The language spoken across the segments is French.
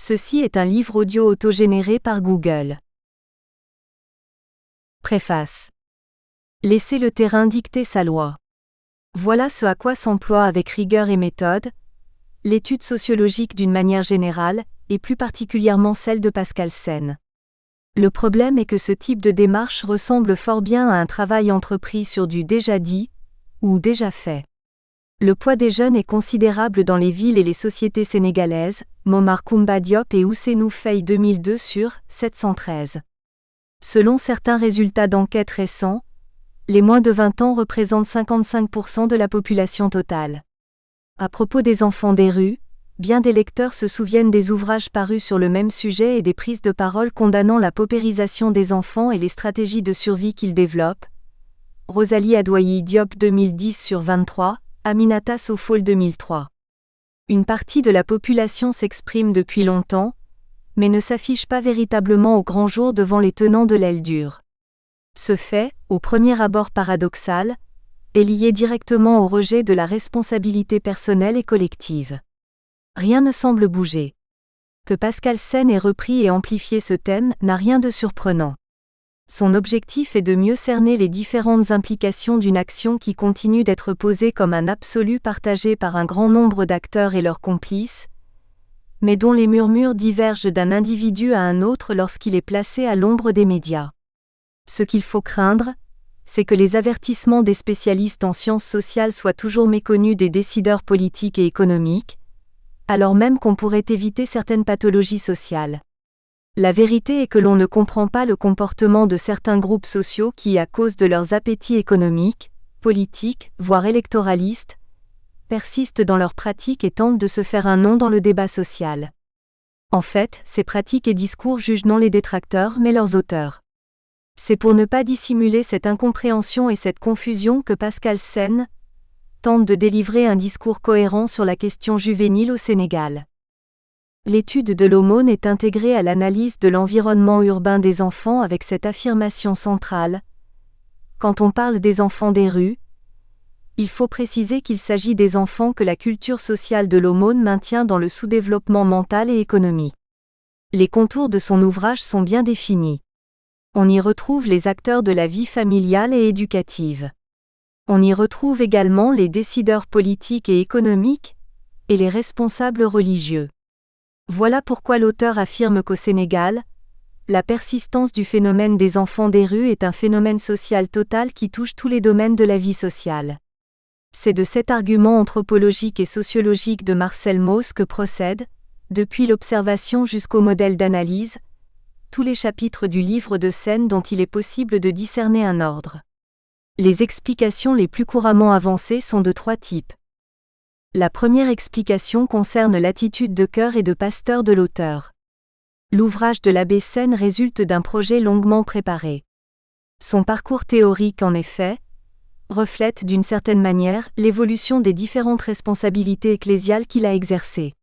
Ceci est un livre audio autogénéré par Google. Préface. Laissez le terrain dicter sa loi. Voilà ce à quoi s'emploie avec rigueur et méthode l'étude sociologique d'une manière générale, et plus particulièrement celle de Pascal Sen. Le problème est que ce type de démarche ressemble fort bien à un travail entrepris sur du déjà dit, ou déjà fait. Le poids des jeunes est considérable dans les villes et les sociétés sénégalaises, Momar Koumba Diop et Ousseynou Faye 2002 sur 713. Selon certains résultats d'enquêtes récents, les moins de 20 ans représentent 55% de la population totale. À propos des enfants des rues, bien des lecteurs se souviennent des ouvrages parus sur le même sujet et des prises de parole condamnant la paupérisation des enfants et les stratégies de survie qu'ils développent. Rosalie Adouayi Diop 2010 sur 23, Aminata Sofol 2003. Une partie de la population s'exprime depuis longtemps, mais ne s'affiche pas véritablement au grand jour devant les tenants de l'aile dure. Ce fait, au premier abord paradoxal, est lié directement au rejet de la responsabilité personnelle et collective. Rien ne semble bouger. Que Pascal Sen ait repris et amplifié ce thème n'a rien de surprenant. Son objectif est de mieux cerner les différentes implications d'une action qui continue d'être posée comme un absolu partagé par un grand nombre d'acteurs et leurs complices, mais dont les murmures divergent d'un individu à un autre lorsqu'il est placé à l'ombre des médias. Ce qu'il faut craindre, c'est que les avertissements des spécialistes en sciences sociales soient toujours méconnus des décideurs politiques et économiques, alors même qu'on pourrait éviter certaines pathologies sociales. La vérité est que l'on ne comprend pas le comportement de certains groupes sociaux qui, à cause de leurs appétits économiques, politiques, voire électoralistes, persistent dans leurs pratiques et tentent de se faire un nom dans le débat social. En fait, ces pratiques et discours jugent non les détracteurs mais leurs auteurs. C'est pour ne pas dissimuler cette incompréhension et cette confusion que Pascal Sen tente de délivrer un discours cohérent sur la question juvénile au Sénégal. L'étude de l'aumône est intégrée à l'analyse de l'environnement urbain des enfants avec cette affirmation centrale. Quand on parle des enfants des rues, il faut préciser qu'il s'agit des enfants que la culture sociale de l'aumône maintient dans le sous-développement mental et économique. Les contours de son ouvrage sont bien définis. On y retrouve les acteurs de la vie familiale et éducative. On y retrouve également les décideurs politiques et économiques, et les responsables religieux. Voilà pourquoi l'auteur affirme qu'au Sénégal, la persistance du phénomène des enfants des rues est un phénomène social total qui touche tous les domaines de la vie sociale. C'est de cet argument anthropologique et sociologique de Marcel Mauss que procèdent, depuis l'observation jusqu'au modèle d'analyse, tous les chapitres du livre de Sen dont il est possible de discerner un ordre. Les explications les plus couramment avancées sont de trois types. La première explication concerne l'attitude de cœur et de pasteur de l'auteur. L'ouvrage de l'abbé Sen résulte d'un projet longuement préparé. Son parcours théorique, en effet, reflète d'une certaine manière l'évolution des différentes responsabilités ecclésiales qu'il a exercées.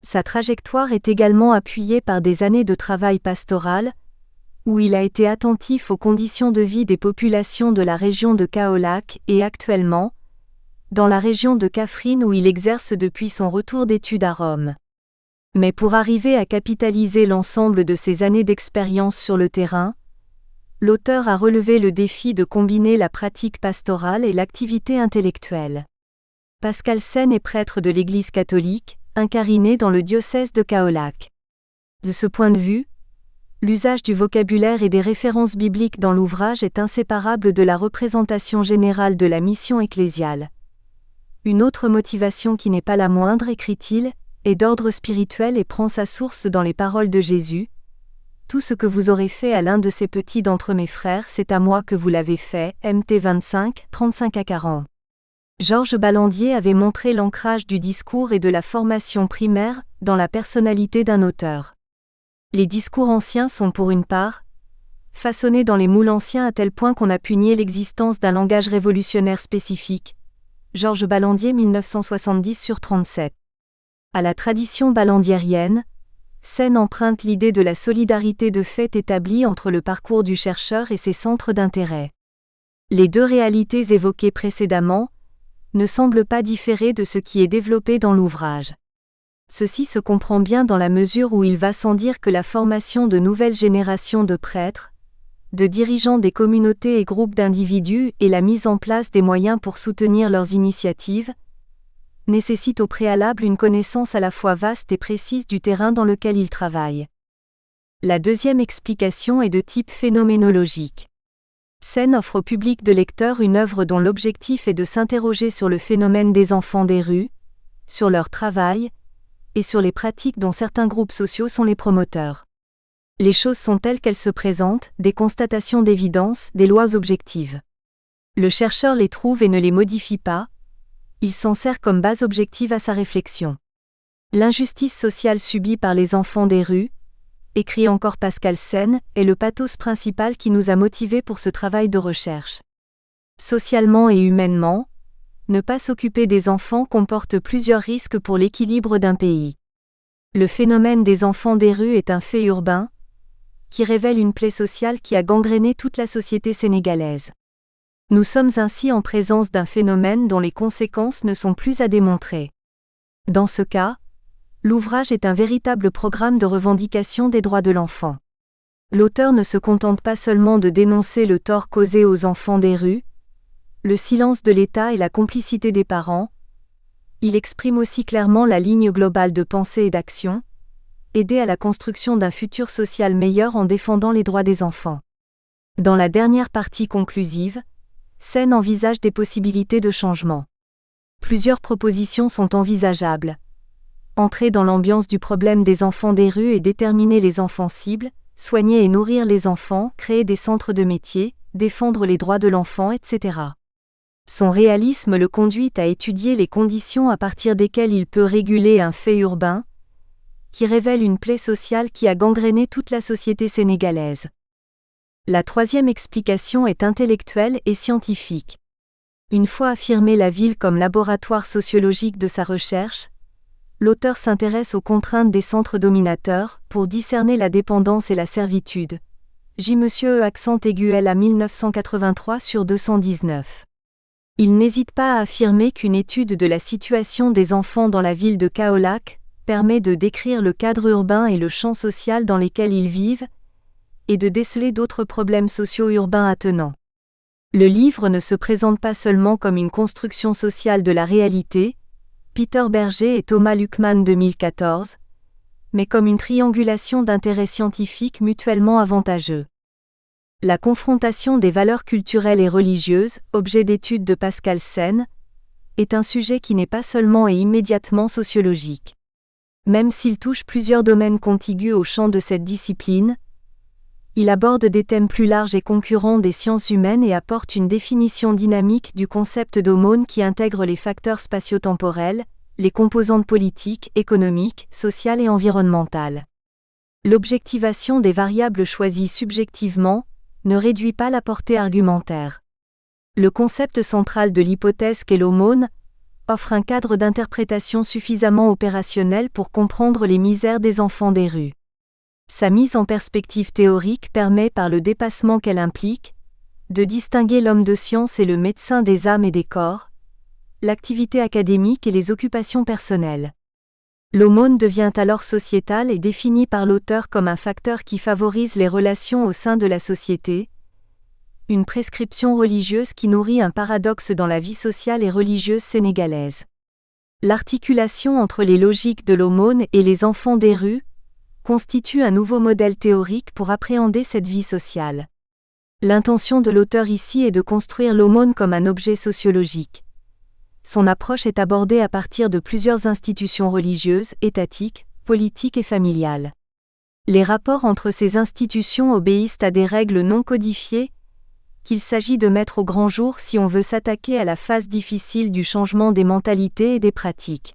Sa trajectoire est également appuyée par des années de travail pastoral, où il a été attentif aux conditions de vie des populations de la région de Kaolack et actuellement, dans la région de Kaffrine où il exerce depuis son retour d'études à Rome. Mais pour arriver à capitaliser l'ensemble de ses années d'expérience sur le terrain, l'auteur a relevé le défi de combiner la pratique pastorale et l'activité intellectuelle. Pascal Sen est prêtre de l'Église catholique, incariné dans le diocèse de Kaolack. De ce point de vue, l'usage du vocabulaire et des références bibliques dans l'ouvrage est inséparable de la représentation générale de la mission ecclésiale. Une autre motivation qui n'est pas la moindre, écrit-il, est d'ordre spirituel et prend sa source dans les paroles de Jésus. Tout ce que vous aurez fait à l'un de ces petits d'entre mes frères, c'est à moi que vous l'avez fait. Mt 25, 35-40. Georges Ballandier avait montré l'ancrage du discours et de la formation primaire dans la personnalité d'un auteur. Les discours anciens sont pour une part façonnés dans les moules anciens à tel point qu'on a pu nier l'existence d'un langage révolutionnaire spécifique. Georges Ballandier 1970/37. À la tradition ballandiérienne, Sen emprunte l'idée de la solidarité de fait établie entre le parcours du chercheur et ses centres d'intérêt. Les deux réalités évoquées précédemment ne semblent pas différer de ce qui est développé dans l'ouvrage. Ceci se comprend bien dans la mesure où il va sans dire que la formation de nouvelles générations de prêtres, de dirigeants des communautés et groupes d'individus et la mise en place des moyens pour soutenir leurs initiatives, nécessite au préalable une connaissance à la fois vaste et précise du terrain dans lequel ils travaillent. La deuxième explication est de type phénoménologique. Sen offre au public de lecteurs une œuvre dont l'objectif est de s'interroger sur le phénomène des enfants des rues, sur leur travail, et sur les pratiques dont certains groupes sociaux sont les promoteurs. Les choses sont telles qu'elles se présentent, des constatations d'évidence, des lois objectives. Le chercheur les trouve et ne les modifie pas, il s'en sert comme base objective à sa réflexion. L'injustice sociale subie par les enfants des rues, écrit encore Pascal Sen, est le pathos principal qui nous a motivés pour ce travail de recherche. Socialement et humainement, ne pas s'occuper des enfants comporte plusieurs risques pour l'équilibre d'un pays. Le phénomène des enfants des rues est un fait urbain, qui révèle une plaie sociale qui a gangréné toute la société sénégalaise. Nous sommes ainsi en présence d'un phénomène dont les conséquences ne sont plus à démontrer. Dans ce cas, l'ouvrage est un véritable programme de revendication des droits de l'enfant. L'auteur ne se contente pas seulement de dénoncer le tort causé aux enfants des rues, le silence de l'État et la complicité des parents, il exprime aussi clairement la ligne globale de pensée et d'action, aider à la construction d'un futur social meilleur en défendant les droits des enfants. Dans la dernière partie conclusive, Sen envisage des possibilités de changement. Plusieurs propositions sont envisageables. Entrer dans l'ambiance du problème des enfants des rues et déterminer les enfants cibles, soigner et nourrir les enfants, créer des centres de métiers, défendre les droits de l'enfant, etc. Son réalisme le conduit à étudier les conditions à partir desquelles il peut réguler un fait urbain, qui révèle une plaie sociale qui a gangréné toute la société sénégalaise. La troisième explication est intellectuelle et scientifique. Une fois affirmé la ville comme laboratoire sociologique de sa recherche, l'auteur s'intéresse aux contraintes des centres dominateurs pour discerner la dépendance et la servitude. J. Monsieur accent aigu L à 1983 sur 219. Il n'hésite pas à affirmer qu'une étude de la situation des enfants dans la ville de Kaolack permet de décrire le cadre urbain et le champ social dans lesquels ils vivent, et de déceler d'autres problèmes sociaux urbains attenants. Le livre ne se présente pas seulement comme une construction sociale de la réalité, Peter Berger et Thomas Luckman 2014, mais comme une triangulation d'intérêts scientifiques mutuellement avantageux. La confrontation des valeurs culturelles et religieuses, objet d'étude de Pascal Sen, est un sujet qui n'est pas seulement et immédiatement sociologique. Même s'il touche plusieurs domaines contigus au champ de cette discipline, il aborde des thèmes plus larges et concurrents des sciences humaines et apporte une définition dynamique du concept d'aumône qui intègre les facteurs spatio-temporels, les composantes politiques, économiques, sociales et environnementales. L'objectivation des variables choisies subjectivement ne réduit pas la portée argumentaire. Le concept central de l'hypothèse qu'est l'aumône offre un cadre d'interprétation suffisamment opérationnel pour comprendre les misères des enfants des rues. Sa mise en perspective théorique permet, par le dépassement qu'elle implique, de distinguer l'homme de science et le médecin des âmes et des corps, l'activité académique et les occupations personnelles. L'aumône devient alors sociétale et définie par l'auteur comme un facteur qui favorise les relations au sein de la société, une prescription religieuse qui nourrit un paradoxe dans la vie sociale et religieuse sénégalaise. L'articulation entre les logiques de l'aumône et les enfants des rues constitue un nouveau modèle théorique pour appréhender cette vie sociale. L'intention de l'auteur ici est de construire l'aumône comme un objet sociologique. Son approche est abordée à partir de plusieurs institutions religieuses, étatiques, politiques et familiales. Les rapports entre ces institutions obéissent à des règles non codifiées, qu'il s'agit de mettre au grand jour si on veut s'attaquer à la phase difficile du changement des mentalités et des pratiques.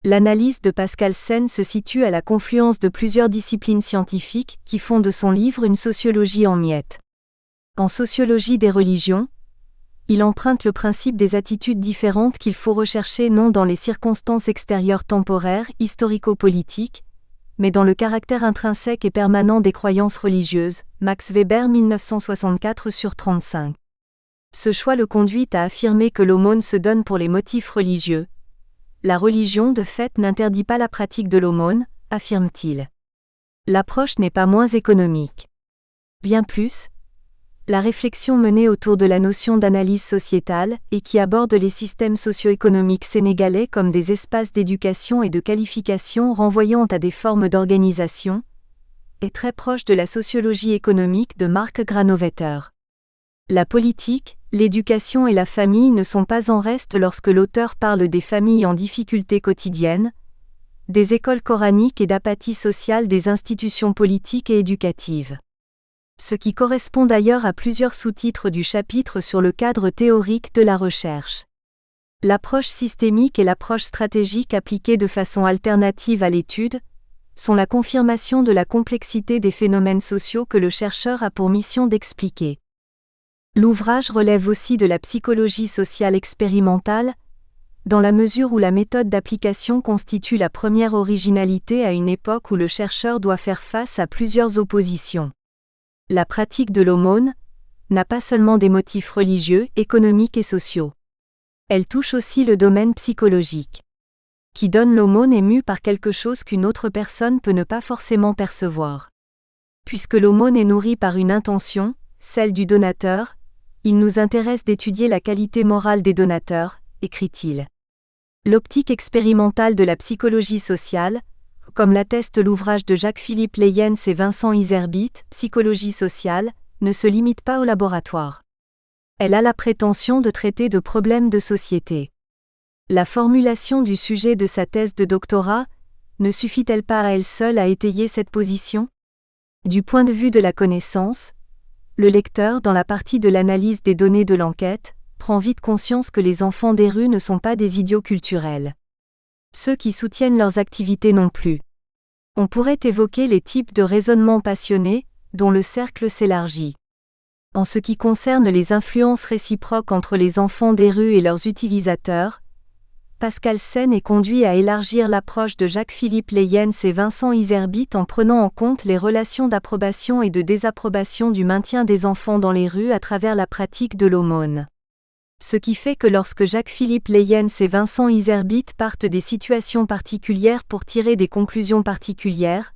L'analyse de Pascal Sen se situe à la confluence de plusieurs disciplines scientifiques qui font de son livre une sociologie en miettes. En sociologie des religions, il emprunte le principe des attitudes différentes qu'il faut rechercher non dans les circonstances extérieures temporaires, historico-politiques, mais dans le caractère intrinsèque et permanent des croyances religieuses, Max Weber 1964 sur 35. Ce choix le conduit à affirmer que l'aumône se donne pour les motifs religieux, La religion de fait n'interdit pas la pratique de l'aumône, affirme-t-il. L'approche n'est pas moins économique. Bien plus, la réflexion menée autour de la notion d'analyse sociétale et qui aborde les systèmes socio-économiques sénégalais comme des espaces d'éducation et de qualification renvoyant à des formes d'organisation, est très proche de la sociologie économique de Mark Granovetter. La politique, l'éducation et la famille ne sont pas en reste lorsque l'auteur parle des familles en difficulté quotidienne, des écoles coraniques et d'apathie sociale des institutions politiques et éducatives. Ce qui correspond d'ailleurs à plusieurs sous-titres du chapitre sur le cadre théorique de la recherche. L'approche systémique et l'approche stratégique appliquées de façon alternative à l'étude sont la confirmation de la complexité des phénomènes sociaux que le chercheur a pour mission d'expliquer. L'ouvrage relève aussi de la psychologie sociale expérimentale, dans la mesure où la méthode d'application constitue la première originalité à une époque où le chercheur doit faire face à plusieurs oppositions. La pratique de l'aumône n'a pas seulement des motifs religieux, économiques et sociaux. Elle touche aussi le domaine psychologique. Qui donne l'aumône est mû par quelque chose qu'une autre personne peut ne pas forcément percevoir. Puisque l'aumône est nourrie par une intention, celle du donateur, il nous intéresse d'étudier la qualité morale des donateurs, écrit-il. L'optique expérimentale de la psychologie sociale, comme l'atteste l'ouvrage de Jacques-Philippe Leyens et Vincent Iserbyt, Psychologie sociale, ne se limite pas au laboratoire. Elle a la prétention de traiter de problèmes de société. La formulation du sujet de sa thèse de doctorat ne suffit-elle pas à elle seule à étayer cette position ? Du point de vue de la connaissance, le lecteur, dans la partie de l'analyse des données de l'enquête, prend vite conscience que les enfants des rues ne sont pas des idiots culturels. Ceux qui soutiennent leurs activités non plus. On pourrait évoquer les types de raisonnements passionnés, dont le cercle s'élargit. En ce qui concerne les influences réciproques entre les enfants des rues et leurs utilisateurs, Pascal Sen est conduit à élargir l'approche de Jacques-Philippe Leyens et Vincent Iserbyt en prenant en compte les relations d'approbation et de désapprobation du maintien des enfants dans les rues à travers la pratique de l'aumône. Ce qui fait que lorsque Jacques-Philippe Leyens et Vincent Iserbyt partent des situations particulières pour tirer des conclusions particulières,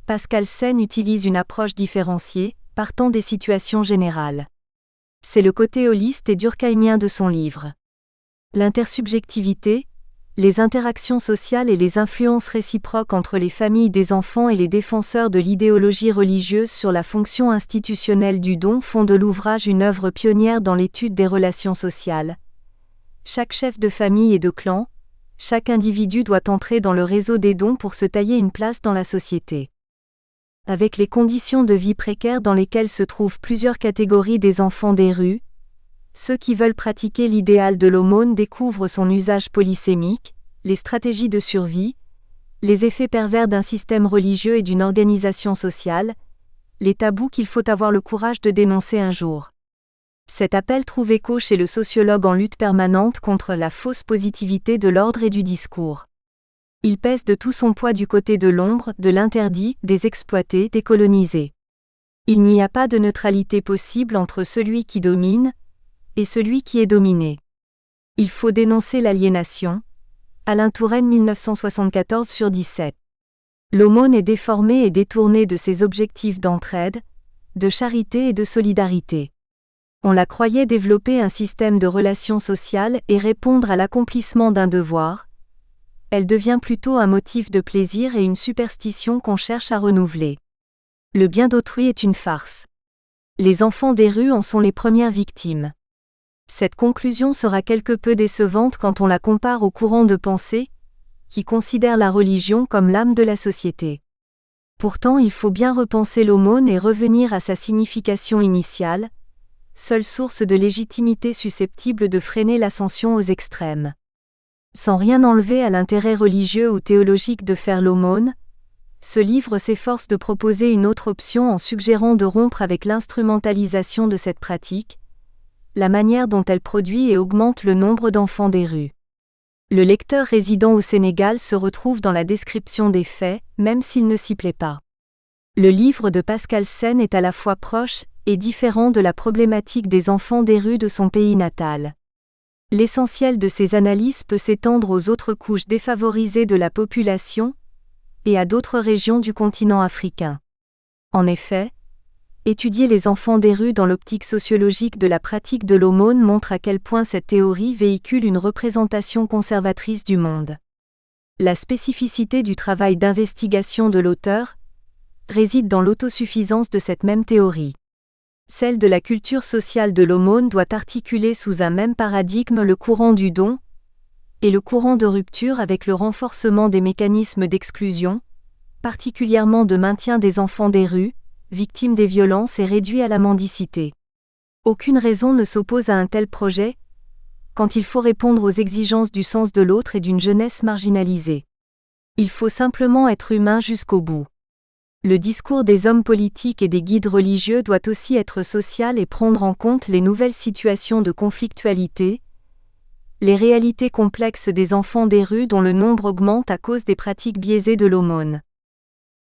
Pascal Sen utilise une approche différenciée, partant des situations générales. C'est le côté holiste et durkheimien de son livre. L'intersubjectivité, les interactions sociales et les influences réciproques entre les familles des enfants et les défenseurs de l'idéologie religieuse sur la fonction institutionnelle du don font de l'ouvrage une œuvre pionnière dans l'étude des relations sociales. Chaque chef de famille et de clan, chaque individu doit entrer dans le réseau des dons pour se tailler une place dans la société. Avec les conditions de vie précaires dans lesquelles se trouvent plusieurs catégories des enfants des rues, ceux qui veulent pratiquer l'idéal de l'aumône découvrent son usage polysémique, les stratégies de survie, les effets pervers d'un système religieux et d'une organisation sociale, les tabous qu'il faut avoir le courage de dénoncer un jour. Cet appel trouve écho chez le sociologue en lutte permanente contre la fausse positivité de l'ordre et du discours. Il pèse de tout son poids du côté de l'ombre, de l'interdit, des exploités, des colonisés. Il n'y a pas de neutralité possible entre celui qui domine et celui qui est dominé. Il faut dénoncer l'aliénation. Alain Touraine 1974/17. L'aumône est déformée et détournée de ses objectifs d'entraide, de charité et de solidarité. On la croyait développer un système de relations sociales et répondre à l'accomplissement d'un devoir. Elle devient plutôt un motif de plaisir et une superstition qu'on cherche à renouveler. Le bien d'autrui est une farce. Les enfants des rues en sont les premières victimes. Cette conclusion sera quelque peu décevante quand on la compare au courant de pensée, qui considère la religion comme l'âme de la société. Pourtant il faut bien repenser l'aumône et revenir à sa signification initiale, seule source de légitimité susceptible de freiner l'ascension aux extrêmes. Sans rien enlever à l'intérêt religieux ou théologique de faire l'aumône, ce livre s'efforce de proposer une autre option en suggérant de rompre avec l'instrumentalisation de cette pratique, la manière dont elle produit et augmente le nombre d'enfants des rues. Le lecteur résidant au Sénégal se retrouve dans la description des faits, même s'il ne s'y plaît pas. Le livre de Pascal Sen est à la fois proche et différent de la problématique des enfants des rues de son pays natal. L'essentiel de ces analyses peut s'étendre aux autres couches défavorisées de la population et à d'autres régions du continent africain. En effet, étudier les enfants des rues dans l'optique sociologique de la pratique de l'aumône montre à quel point cette théorie véhicule une représentation conservatrice du monde. La spécificité du travail d'investigation de l'auteur réside dans l'autosuffisance de cette même théorie. Celle de la culture sociale de l'aumône doit articuler sous un même paradigme le courant du don et le courant de rupture avec le renforcement des mécanismes d'exclusion, particulièrement de maintien des enfants des rues, victimes des violences et réduits à la mendicité. Aucune raison ne s'oppose à un tel projet, quand il faut répondre aux exigences du sens de l'autre et d'une jeunesse marginalisée. Il faut simplement être humain jusqu'au bout. Le discours des hommes politiques et des guides religieux doit aussi être social et prendre en compte les nouvelles situations de conflictualité, les réalités complexes des enfants des rues dont le nombre augmente à cause des pratiques biaisées de l'aumône.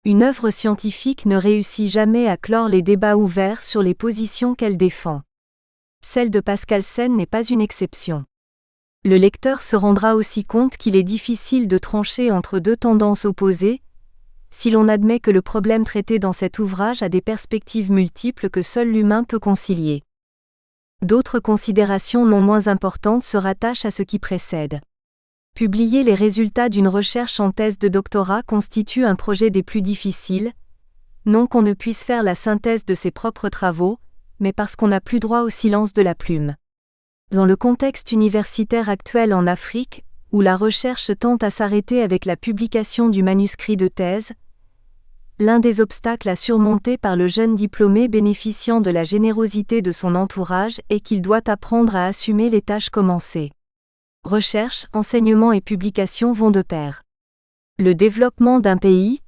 Une œuvre scientifique ne réussit jamais à clore les débats ouverts sur les positions qu'elle défend. Celle de Pascal Sen n'est pas une exception. Le lecteur se rendra aussi compte qu'il est difficile de trancher entre deux tendances opposées, si l'on admet que le problème traité dans cet ouvrage a des perspectives multiples que seul l'humain peut concilier. D'autres considérations non moins importantes se rattachent à ce qui précède. Publier les résultats d'une recherche en thèse de doctorat constitue un projet des plus difficiles, non qu'on ne puisse faire la synthèse de ses propres travaux, mais parce qu'on n'a plus droit au silence de la plume. Dans le contexte universitaire actuel en Afrique, où la recherche tend à s'arrêter avec la publication du manuscrit de thèse, l'un des obstacles à surmonter par le jeune diplômé bénéficiant de la générosité de son entourage est qu'il doit apprendre à assumer les tâches commencées. Recherche, enseignement et publication vont de pair. Le développement d'un pays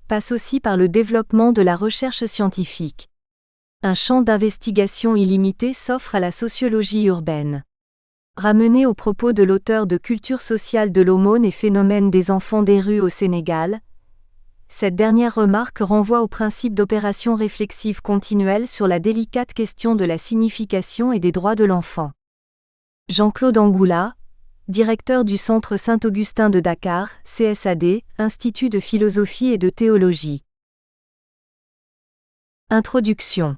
passe aussi par le développement de la recherche scientifique. Un champ d'investigation illimité s'offre à la sociologie urbaine. Ramené au propos de l'auteur de Culture sociale de l'aumône et phénomène des enfants des rues au Sénégal, cette dernière remarque renvoie au principe d'opération réflexive continuelle sur la délicate question de la signification et des droits de l'enfant. Jean-Claude Angoula, directeur du Centre Saint-Augustin de Dakar, CSAD, Institut de philosophie et de théologie. Introduction.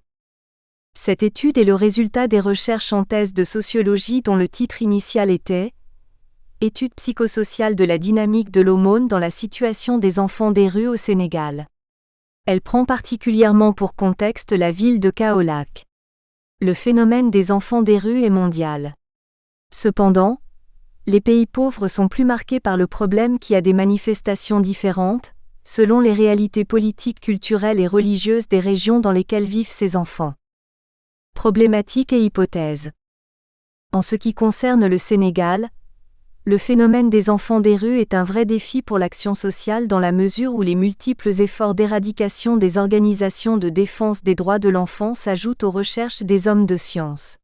Cette étude est le résultat des recherches en thèse de sociologie dont le titre initial était « Étude psychosociale de la dynamique de l'aumône dans la situation des enfants des rues au Sénégal ». Elle prend particulièrement pour contexte la ville de Kaolack. Le phénomène des enfants des rues est mondial. Cependant, les pays pauvres sont plus marqués par le problème qui a des manifestations différentes, selon les réalités politiques, culturelles et religieuses des régions dans lesquelles vivent ces enfants. Problématiques et hypothèses. En ce qui concerne le Sénégal, le phénomène des enfants des rues est un vrai défi pour l'action sociale dans la mesure où les multiples efforts d'éradication des organisations de défense des droits de l'enfant s'ajoutent aux recherches des hommes de science.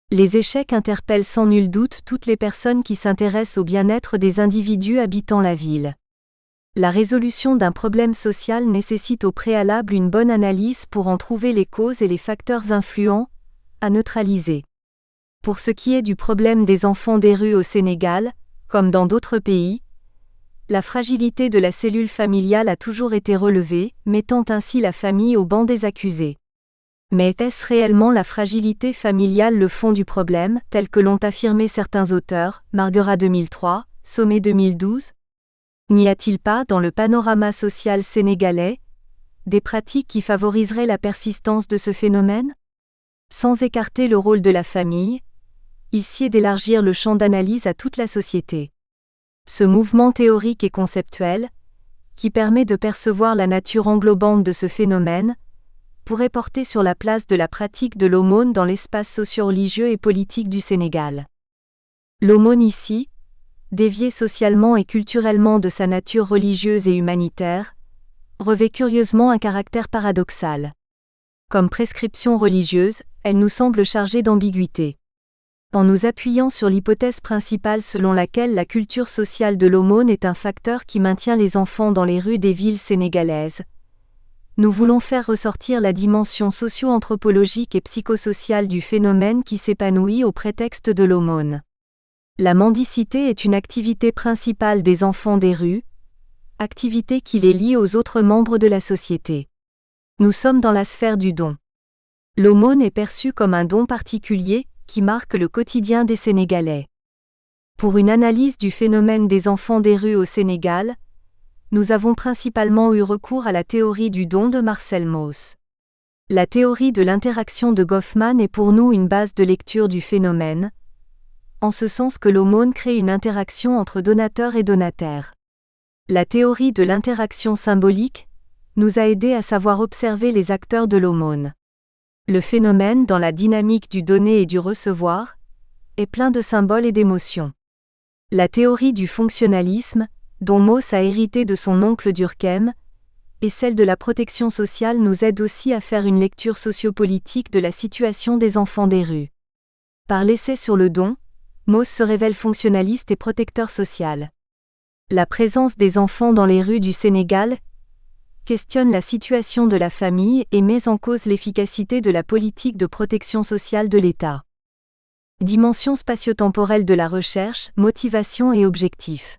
Les échecs interpellent sans nul doute toutes les personnes qui s'intéressent au bien-être des individus habitant la ville. La résolution d'un problème social nécessite au préalable une bonne analyse pour en trouver les causes et les facteurs influents à neutraliser. Pour ce qui est du problème des enfants des rues au Sénégal, comme dans d'autres pays, la fragilité de la cellule familiale a toujours été relevée, mettant ainsi la famille au banc des accusés. Mais est-ce réellement la fragilité familiale le fond du problème, tel que l'ont affirmé certains auteurs, Marguerat 2003, Sommet 2012 ? N'y a-t-il pas, dans le panorama social sénégalais, des pratiques qui favoriseraient la persistance de ce phénomène ? Sans écarter le rôle de la famille, il sied d'élargir le champ d'analyse à toute la société. Ce mouvement théorique et conceptuel, qui permet de percevoir la nature englobante de ce phénomène, pourrait porter sur la place de la pratique de l'aumône dans l'espace socio-religieux et politique du Sénégal. L'aumône ici, déviée socialement et culturellement de sa nature religieuse et humanitaire, revêt curieusement un caractère paradoxal. Comme prescription religieuse, elle nous semble chargée d'ambiguïté. En nous appuyant sur l'hypothèse principale selon laquelle la culture sociale de l'aumône est un facteur qui maintient les enfants dans les rues des villes sénégalaises, nous voulons faire ressortir la dimension socio-anthropologique et psychosociale du phénomène qui s'épanouit au prétexte de l'aumône. La mendicité est une activité principale des enfants des rues, activité qui les lie aux autres membres de la société. Nous sommes dans la sphère du don. L'aumône est perçue comme un don particulier qui marque le quotidien des Sénégalais. Pour une analyse du phénomène des enfants des rues au Sénégal, nous avons principalement eu recours à la théorie du don de Marcel Mauss. La théorie de l'interaction de Goffman est pour nous une base de lecture du phénomène, en ce sens que l'aumône crée une interaction entre donateur et donataire. La théorie de l'interaction symbolique nous a aidé à savoir observer les acteurs de l'aumône. Le phénomène, dans la dynamique du donner et du recevoir, est plein de symboles et d'émotions. La théorie du fonctionnalisme, dont Mauss a hérité de son oncle Durkheim, et celle de la protection sociale nous aident aussi à faire une lecture sociopolitique de la situation des enfants des rues. Par l'essai sur le don, Mauss se révèle fonctionnaliste et protecteur social. La présence des enfants dans les rues du Sénégal questionne la situation de la famille et met en cause l'efficacité de la politique de protection sociale de l'État. Dimension spatio-temporelle de la recherche, motivation et objectifs.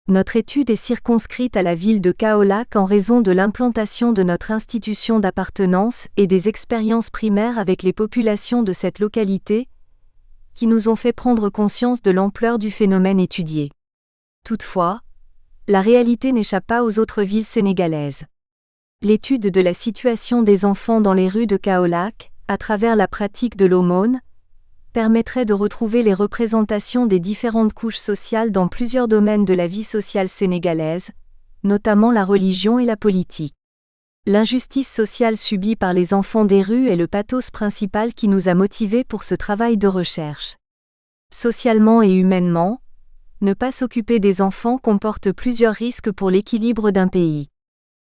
Notre étude est circonscrite à la ville de Kaolack en raison de l'implantation de notre institution d'appartenance et des expériences primaires avec les populations de cette localité, qui nous ont fait prendre conscience de l'ampleur du phénomène étudié. Toutefois, la réalité n'échappe pas aux autres villes sénégalaises. L'étude de la situation des enfants dans les rues de Kaolack, à travers la pratique de l'aumône, permettrait de retrouver les représentations des différentes couches sociales dans plusieurs domaines de la vie sociale sénégalaise, notamment la religion et la politique. L'injustice sociale subie par les enfants des rues est le pathos principal qui nous a motivés pour ce travail de recherche. Socialement et humainement, ne pas s'occuper des enfants comporte plusieurs risques pour l'équilibre d'un pays.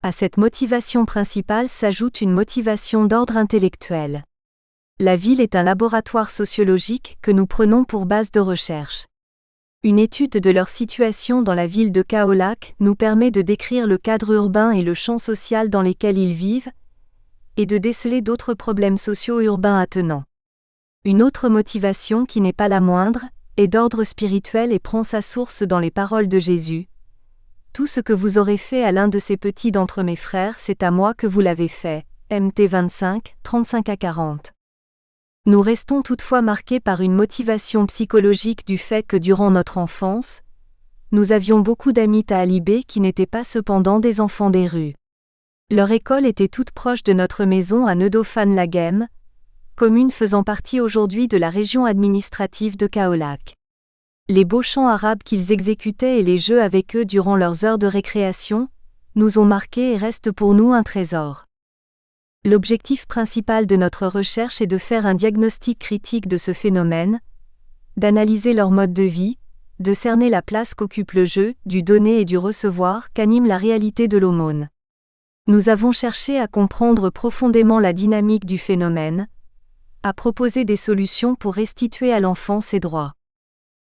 À cette motivation principale s'ajoute une motivation d'ordre intellectuel. La ville est un laboratoire sociologique que nous prenons pour base de recherche. Une étude de leur situation dans la ville de Kaolack nous permet de décrire le cadre urbain et le champ social dans lesquels ils vivent, et de déceler d'autres problèmes sociaux urbains attenants. Une autre motivation qui n'est pas la moindre, est d'ordre spirituel et prend sa source dans les paroles de Jésus. Tout ce que vous aurez fait à l'un de ces petits d'entre mes frères, c'est à moi que vous l'avez fait. Mt 25, 35-40. Nous restons toutefois marqués par une motivation psychologique du fait que durant notre enfance, nous avions beaucoup d'amis talibés qui n'étaient pas cependant des enfants des rues. Leur école était toute proche de notre maison à Ndofane-Laghem, commune faisant partie aujourd'hui de la région administrative de Kaolack. Les beaux chants arabes qu'ils exécutaient et les jeux avec eux durant leurs heures de récréation nous ont marqués et restent pour nous un trésor. L'objectif principal de notre recherche est de faire un diagnostic critique de ce phénomène, d'analyser leur mode de vie, de cerner la place qu'occupe le jeu, du donner et du recevoir qu'anime la réalité de l'aumône. Nous avons cherché à comprendre profondément la dynamique du phénomène, à proposer des solutions pour restituer à l'enfant ses droits.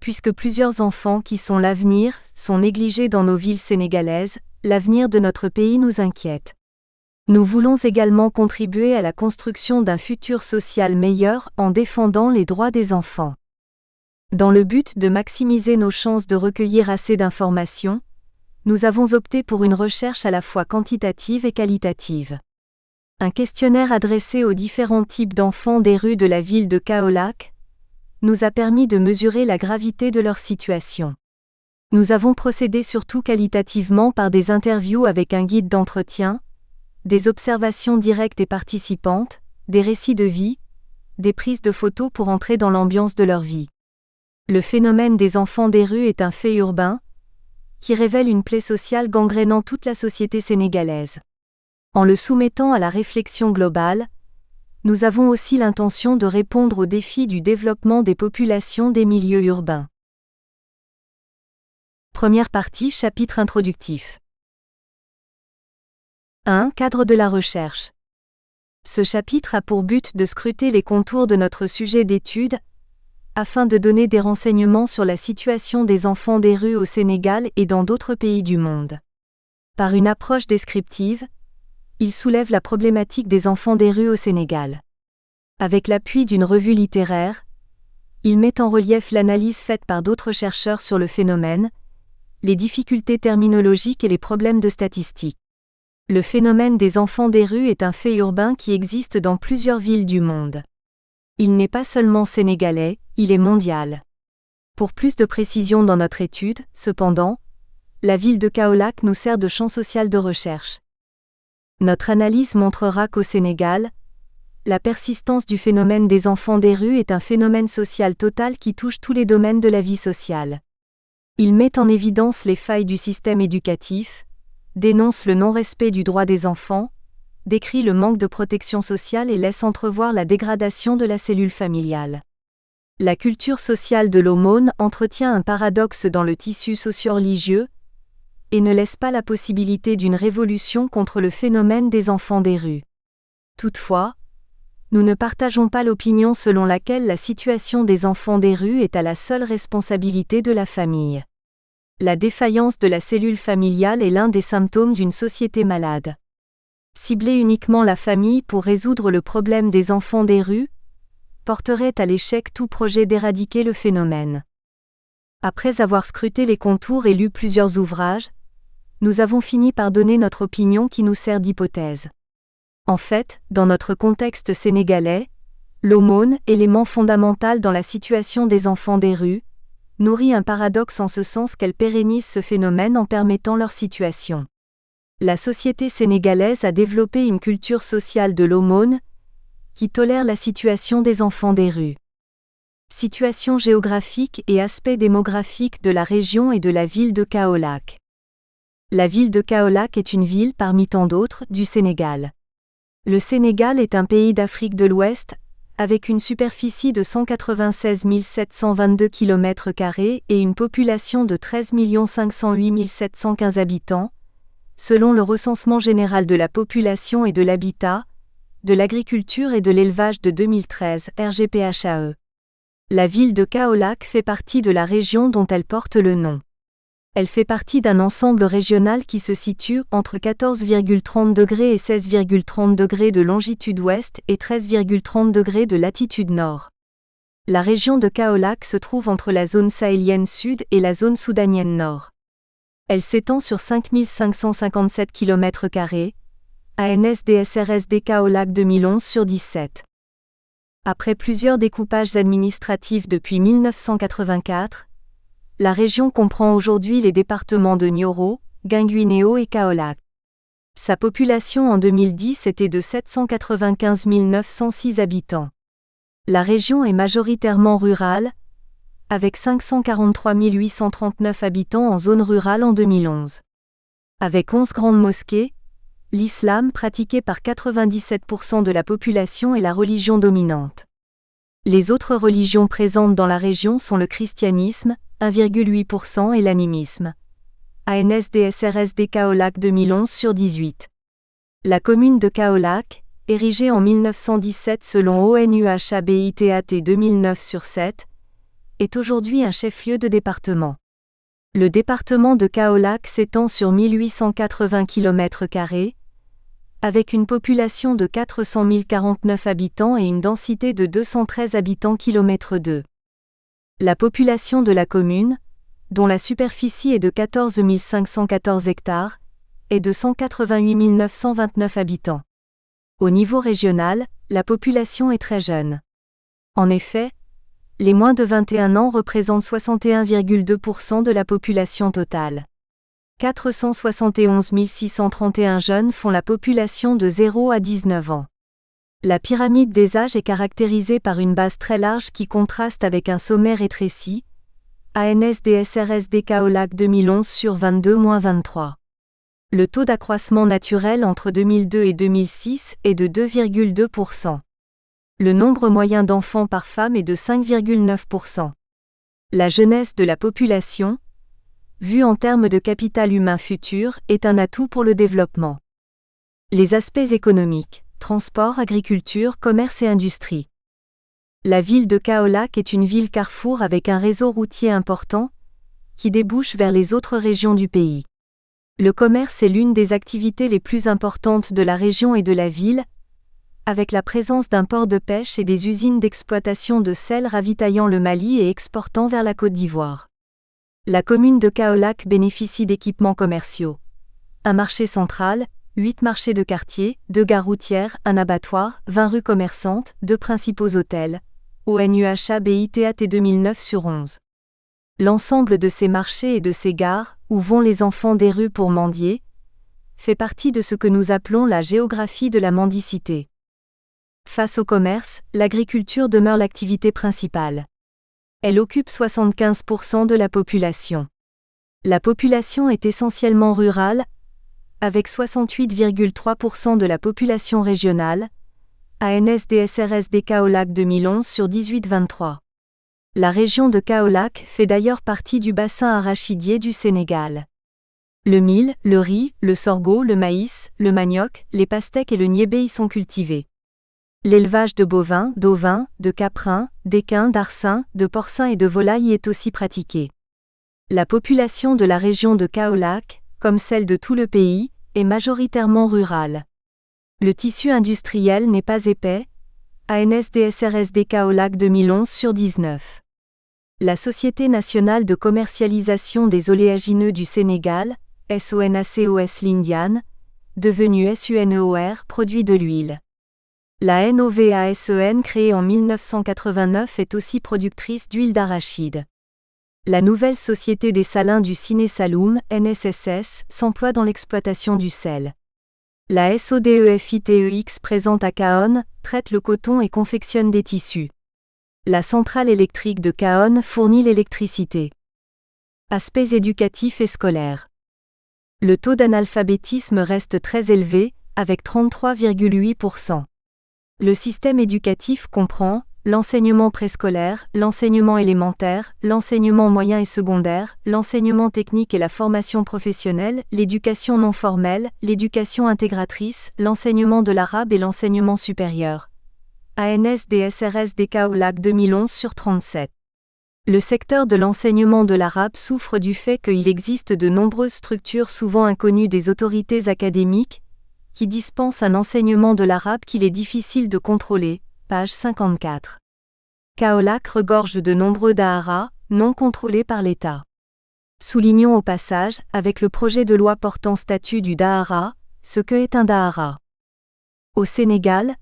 Puisque plusieurs enfants qui sont l'avenir sont négligés dans nos villes sénégalaises, l'avenir de notre pays nous inquiète. Nous voulons également contribuer à la construction d'un futur social meilleur en défendant les droits des enfants. Dans le but de maximiser nos chances de recueillir assez d'informations, nous avons opté pour une recherche à la fois quantitative et qualitative. Un questionnaire adressé aux différents types d'enfants des rues de la ville de Kaolack nous a permis de mesurer la gravité de leur situation. Nous avons procédé surtout qualitativement par des interviews avec un guide d'entretien, des observations directes et participantes, des récits de vie, des prises de photos pour entrer dans l'ambiance de leur vie. Le phénomène des enfants des rues est un fait urbain, qui révèle une plaie sociale gangrénant toute la société sénégalaise. En le soumettant à la réflexion globale, nous avons aussi l'intention de répondre aux défis du développement des populations des milieux urbains. Première partie, chapitre introductif. 1. Cadre de la recherche. Ce chapitre a pour but de scruter les contours de notre sujet d'étude, afin de donner des renseignements sur la situation des enfants des rues au Sénégal et dans d'autres pays du monde. Par une approche descriptive, il soulève la problématique des enfants des rues au Sénégal. Avec l'appui d'une revue littéraire, Il met en relief l'analyse faite par d'autres chercheurs sur le phénomène, les difficultés terminologiques et les problèmes de statistiques. Le phénomène des enfants des rues est un fait urbain qui existe dans plusieurs villes du monde. Il n'est pas seulement sénégalais, il est mondial. Pour plus de précision dans notre étude, cependant, la ville de Kaolack nous sert de champ social de recherche. Notre analyse montrera qu'au Sénégal, la persistance du phénomène des enfants des rues est un phénomène social total qui touche tous les domaines de la vie sociale. Il met en évidence les failles du système éducatif, dénonce le non-respect du droit des enfants, décrit le manque de protection sociale et laisse entrevoir la dégradation de la cellule familiale. La culture sociale de l'aumône entretient un paradoxe dans le tissu socio-religieux et ne laisse pas la possibilité d'une révolution contre le phénomène des enfants des rues. Toutefois, nous ne partageons pas l'opinion selon laquelle la situation des enfants des rues est à la seule responsabilité de la famille. La défaillance de la cellule familiale est l'un des symptômes d'une société malade. Cibler uniquement la famille pour résoudre le problème des enfants des rues porterait à l'échec tout projet d'éradiquer le phénomène. Après avoir scruté les contours et lu plusieurs ouvrages, nous avons fini par donner notre opinion qui nous sert d'hypothèse. En fait, dans notre contexte sénégalais, l'aumône, élément fondamental dans la situation des enfants des rues, nourrit un paradoxe en ce sens qu'elle pérennise ce phénomène en permettant leur situation. La société sénégalaise a développé une culture sociale de l'aumône qui tolère la situation des enfants des rues. Situation géographique et aspect démographique de la région et de la ville de Kaolack. La ville de Kaolack est une ville parmi tant d'autres du Sénégal. Le Sénégal est un pays d'Afrique de l'Ouest, avec une superficie de 196 722 km² et une population de 13 508 715 habitants, selon le recensement général de la population et de l'habitat, de l'agriculture et de l'élevage de 2013, RGPHAE. La ville de Kaolack fait partie de la région dont elle porte le nom. Elle fait partie d'un ensemble régional qui se situe entre 14,30 degrés et 16,30 degrés de longitude ouest et 13,30 degrés de latitude nord. La région de Kaolack se trouve entre la zone sahélienne sud et la zone soudanienne nord. Elle s'étend sur 5 557 km², ANSDSRSD Kaolack 2011/17. Après plusieurs découpages administratifs depuis 1984, la région comprend aujourd'hui les départements de Nioro, Guinguinéo et Kaolack. Sa population en 2010 était de 795 906 habitants. La région est majoritairement rurale, avec 543 839 habitants en zone rurale en 2011. Avec 11 grandes mosquées, l'islam pratiqué par 97% de la population est la religion dominante. Les autres religions présentes dans la région sont le christianisme, 1,8% et l'animisme. ANSDSRSD Kaolack 2011/18. La commune de Kaolack, érigée en 1917 selon ONUHABITAT 2009/7, est aujourd'hui un chef-lieu de département. Le département de Kaolack s'étend sur 1880 km², avec une population de 400 049 habitants et une densité de 213 habitants km². La population de la commune, dont la superficie est de 14 514 hectares, est de 188 929 habitants. Au niveau régional, la population est très jeune. En effet, les moins de 21 ans représentent 61,2% de la population totale. 471 631 jeunes font la population de 0 à 19 ans. La pyramide des âges est caractérisée par une base très large qui contraste avec un sommet rétréci, ANSDSRSD Kaolack 2011/22-23. Le taux d'accroissement naturel entre 2002 et 2006 est de 2,2%. Le nombre moyen d'enfants par femme est de 5,9%. La jeunesse de la population, vue en termes de capital humain futur, est un atout pour le développement. Les aspects économiques, transport, agriculture, commerce et industrie. La ville de Kaolack est une ville carrefour avec un réseau routier important, qui débouche vers les autres régions du pays. Le commerce est l'une des activités les plus importantes de la région et de la ville, avec la présence d'un port de pêche et des usines d'exploitation de sel ravitaillant le Mali et exportant vers la Côte d'Ivoire. La commune de Kaolack bénéficie d'équipements commerciaux. Un marché central, 8 marchés de quartier, 2 gares routières, un abattoir, 20 rues commerçantes, 2 principaux hôtels. ONUHABITAT 2009/11. L'ensemble de ces marchés et de ces gares, où vont les enfants des rues pour mendier, fait partie de ce que nous appelons la géographie de la mendicité. Face au commerce, l'agriculture demeure l'activité principale. Elle occupe 75% de la population. La population est essentiellement rurale, avec 68,3% de la population régionale, ANSDSRSD Kaolack 2011/18-23. La région de Kaolack fait d'ailleurs partie du bassin arachidier du Sénégal. Le mil, le riz, le sorgho, le maïs, le manioc, les pastèques et le niébé y sont cultivés. L'élevage de bovins, d'ovins, de caprins, d'équins, d'arcins, de porcins et de volailles y est aussi pratiqué. La population de la région de Kaolack, comme celle de tout le pays, est majoritairement rurale. Le tissu industriel n'est pas épais, ANSDSRSD Kaolack 2011/19. La Société nationale de commercialisation des oléagineux du Sénégal, SONACOS Lindiane, devenue SUNEOR, produit de l'huile. La NOVASEN créée en 1989 est aussi productrice d'huile d'arachide. La nouvelle Société des salins du Ciné Saloum, NSSS, s'emploie dans l'exploitation du sel. La SODEFITEX présente à Kahone, traite le coton et confectionne des tissus. La centrale électrique de Kahone fournit l'électricité. Aspects éducatifs et scolaires. Le taux d'analphabétisme reste très élevé, avec 33,8%. Le système éducatif comprend l'enseignement préscolaire, l'enseignement élémentaire, l'enseignement moyen et secondaire, l'enseignement technique et la formation professionnelle, l'éducation non formelle, l'éducation intégratrice, l'enseignement de l'arabe et l'enseignement supérieur. ANSDSRSD Kaolack 2011/37. Le secteur de l'enseignement de l'arabe souffre du fait qu'il existe de nombreuses structures souvent inconnues des autorités académiques, qui dispensent un enseignement de l'arabe qu'il est difficile de contrôler, page 54. Kaolack regorge de nombreux daharas, non contrôlés par l'État. Soulignons au passage, avec le projet de loi portant statut du dahara, ce que est un dahara. Au Sénégal,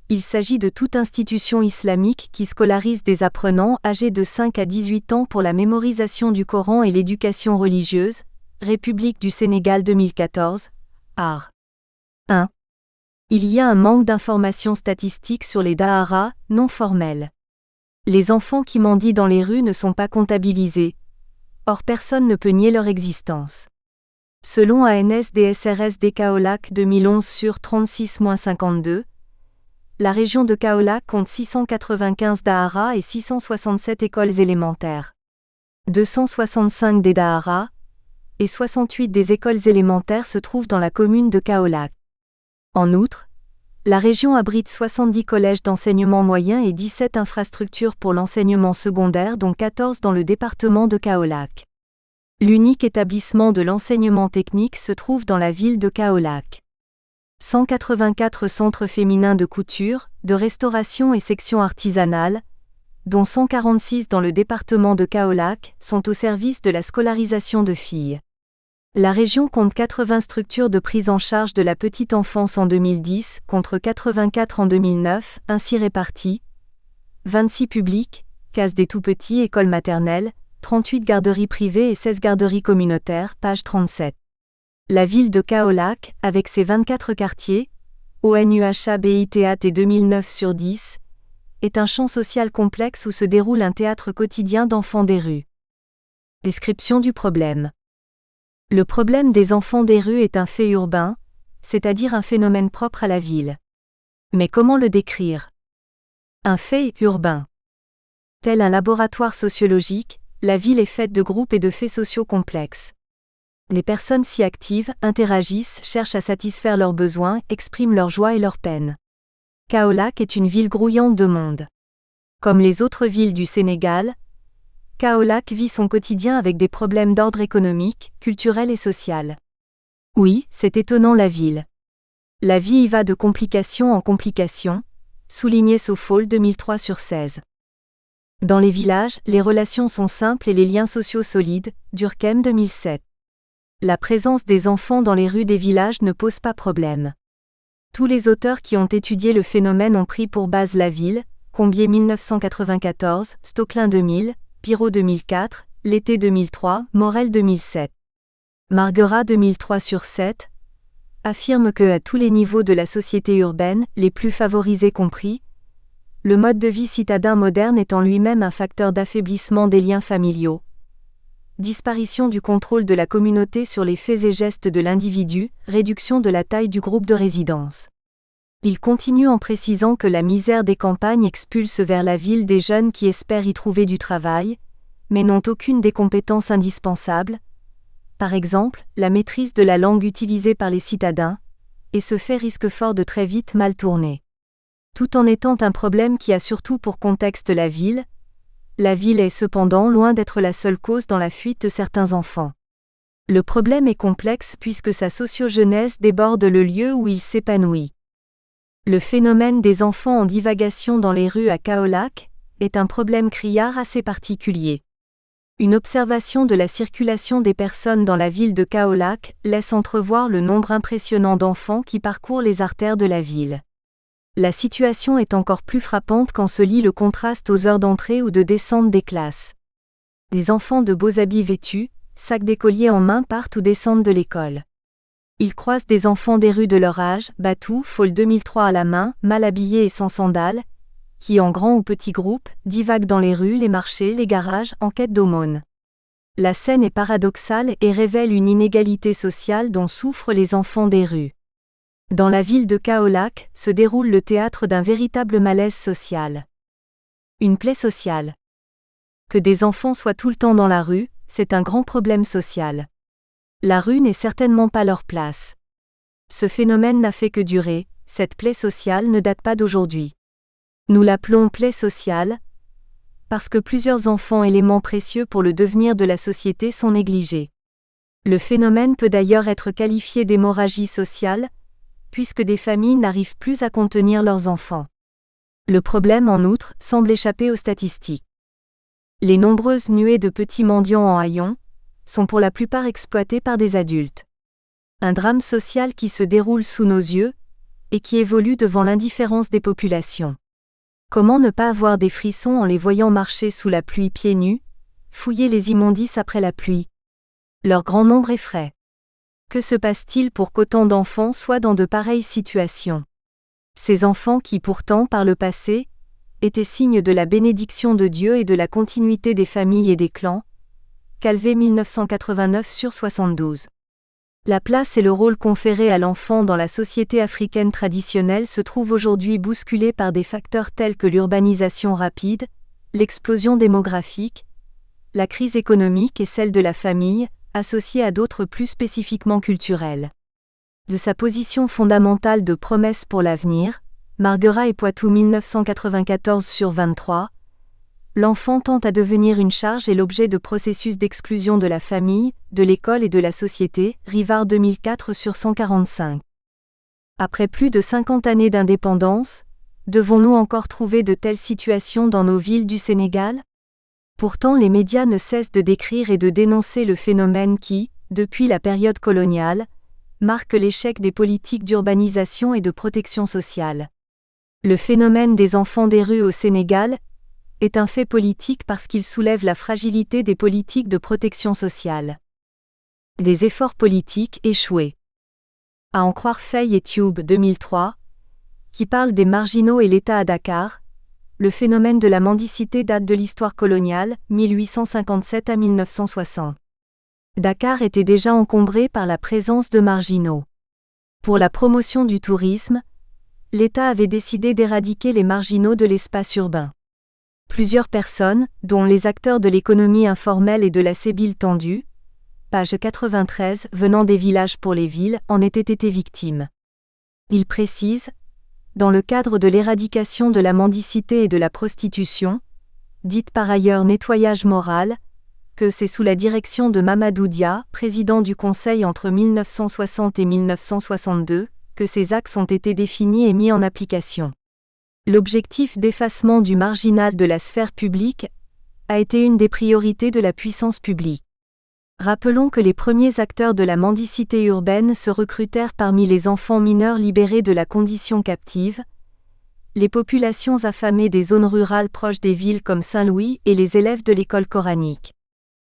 il s'agit de toute institution islamique qui scolarise des apprenants âgés de 5 à 18 ans pour la mémorisation du Coran et l'éducation religieuse, République du Sénégal 2014, art. 1. Il y a un manque d'informations statistiques sur les daharas non formels. Les enfants qui mendient dans les rues ne sont pas comptabilisés. Or personne ne peut nier leur existence. Selon ANSDSRSD Kaolack 2011/36-52, la région de Kaolack compte 695 daharas et 667 écoles élémentaires. 265 des daharas et 68 des écoles élémentaires se trouvent dans la commune de Kaolack. En outre, la région abrite 70 collèges d'enseignement moyen et 17 infrastructures pour l'enseignement secondaire dont 14 dans le département de Kaolack. L'unique établissement de l'enseignement technique se trouve dans la ville de Kaolack. 184 centres féminins de couture, de restauration et sections artisanales, dont 146 dans le département de Kaolack, sont au service de la scolarisation de filles. La région compte 80 structures de prise en charge de la petite enfance en 2010, contre 84 en 2009, ainsi réparties. 26 publiques, cases des tout-petits, écoles maternelles, 38 garderies privées et 16 garderies communautaires, page 37. La ville de Kaolack, avec ses 24 quartiers, ONUHABITAT 2009/10, est un champ social complexe où se déroule un théâtre quotidien d'enfants des rues. Description du problème. Le problème des enfants des rues est un fait urbain, c'est-à-dire un phénomène propre à la ville. Mais comment le décrire ? Un fait urbain. Tel un laboratoire sociologique, la ville est faite de groupes et de faits sociaux complexes. Les personnes s'y activent, interagissent, cherchent à satisfaire leurs besoins, expriment leur joie et leur peine. Kaolack est une ville grouillante de monde. Comme les autres villes du Sénégal, Kaolack vit son quotidien avec des problèmes d'ordre économique, culturel et social. Oui, c'est étonnant la ville. La vie y va de complication en complication, soulignait Sofol 2003/16. Dans les villages, les relations sont simples et les liens sociaux solides, Durkheim 2007. La présence des enfants dans les rues des villages ne pose pas problème. Tous les auteurs qui ont étudié le phénomène ont pris pour base la ville, Combier 1994, Stocklin 2000, Pirot 2004, Lété 2003, Morel 2007. Marguerat 2003/7 affirme que à tous les niveaux de la société urbaine, les plus favorisés compris, le mode de vie citadin moderne est en lui-même un facteur d'affaiblissement des liens familiaux. Disparition du contrôle de la communauté sur les faits et gestes de l'individu, réduction de la taille du groupe de résidence. Il continue en précisant que la misère des campagnes expulse vers la ville des jeunes qui espèrent y trouver du travail, mais n'ont aucune des compétences indispensables, par exemple, la maîtrise de la langue utilisée par les citadins, et ce fait risque fort de très vite mal tourner. Tout en étant un problème qui a surtout pour contexte la ville est cependant loin d'être la seule cause dans la fuite de certains enfants. Le problème est complexe puisque sa sociogenèse déborde le lieu où il s'épanouit. Le phénomène des enfants en divagation dans les rues à Kaolack est un problème criard assez particulier. Une observation de la circulation des personnes dans la ville de Kaolack laisse entrevoir le nombre impressionnant d'enfants qui parcourent les artères de la ville. La situation est encore plus frappante quand se lit le contraste aux heures d'entrée ou de descente des classes. Les enfants de beaux habits vêtus, sacs d'écolier en main partent ou descendent de l'école. Ils croisent des enfants des rues de leur âge, Batou, Fall 2003 à la main, mal habillés et sans sandales, qui en grand ou petit groupe, divaguent dans les rues, les marchés, les garages, en quête d'aumône. La scène est paradoxale et révèle une inégalité sociale dont souffrent les enfants des rues. Dans la ville de Kaolack se déroule le théâtre d'un véritable malaise social. Une plaie sociale. Que des enfants soient tout le temps dans la rue, c'est un grand problème social. La rue n'est certainement pas leur place. Ce phénomène n'a fait que durer, cette plaie sociale ne date pas d'aujourd'hui. Nous l'appelons plaie sociale, parce que plusieurs enfants éléments précieux pour le devenir de la société sont négligés. Le phénomène peut d'ailleurs être qualifié d'hémorragie sociale, puisque des familles n'arrivent plus à contenir leurs enfants. Le problème, en outre, semble échapper aux statistiques. Les nombreuses nuées de petits mendiants en haillons sont pour la plupart exploités par des adultes. Un drame social qui se déroule sous nos yeux et qui évolue devant l'indifférence des populations. Comment ne pas avoir des frissons en les voyant marcher sous la pluie pieds nus, fouiller les immondices après la pluie? Leur grand nombre effraie. Que se passe-t-il pour qu'autant d'enfants soient dans de pareilles situations? Ces enfants qui pourtant, par le passé, étaient signes de la bénédiction de Dieu et de la continuité des familles et des clans. Calvé 1989/72. La place et le rôle conférés à l'enfant dans la société africaine traditionnelle se trouvent aujourd'hui bousculés par des facteurs tels que l'urbanisation rapide, l'explosion démographique, la crise économique et celle de la famille, associée à d'autres plus spécifiquement culturelles. De sa position fondamentale de promesse pour l'avenir, Marguerat et Poitou 1994/23, l'enfant tend à devenir une charge et l'objet de processus d'exclusion de la famille, de l'école et de la société, Rivard 2004/145. Après plus de 50 années d'indépendance, devons-nous encore trouver de telles situations dans nos villes du Sénégal? Pourtant les médias ne cessent de décrire et de dénoncer le phénomène qui, depuis la période coloniale, marque l'échec des politiques d'urbanisation et de protection sociale. Le phénomène des enfants des rues au Sénégal est un fait politique parce qu'il soulève la fragilité des politiques de protection sociale. Des efforts politiques échoués. À en croire Fay et Tube 2003, qui parle des marginaux et l'État à Dakar, le phénomène de la mendicité date de l'histoire coloniale, 1857 à 1960. Dakar était déjà encombré par la présence de marginaux. Pour la promotion du tourisme, l'État avait décidé d'éradiquer les marginaux de l'espace urbain. Plusieurs personnes, dont les acteurs de l'économie informelle et de la sébile tendue, page 93, venant des villages pour les villes, en étaient été victimes. Il précise, dans le cadre de l'éradication de la mendicité et de la prostitution, dite par ailleurs nettoyage moral, que c'est sous la direction de Mamadou Dia, président du Conseil entre 1960 et 1962, que ces axes ont été définis et mis en application. L'objectif d'effacement du marginal de la sphère publique a été une des priorités de la puissance publique. Rappelons que les premiers acteurs de la mendicité urbaine se recrutèrent parmi les enfants mineurs libérés de la condition captive, les populations affamées des zones rurales proches des villes comme Saint-Louis et les élèves de l'école coranique.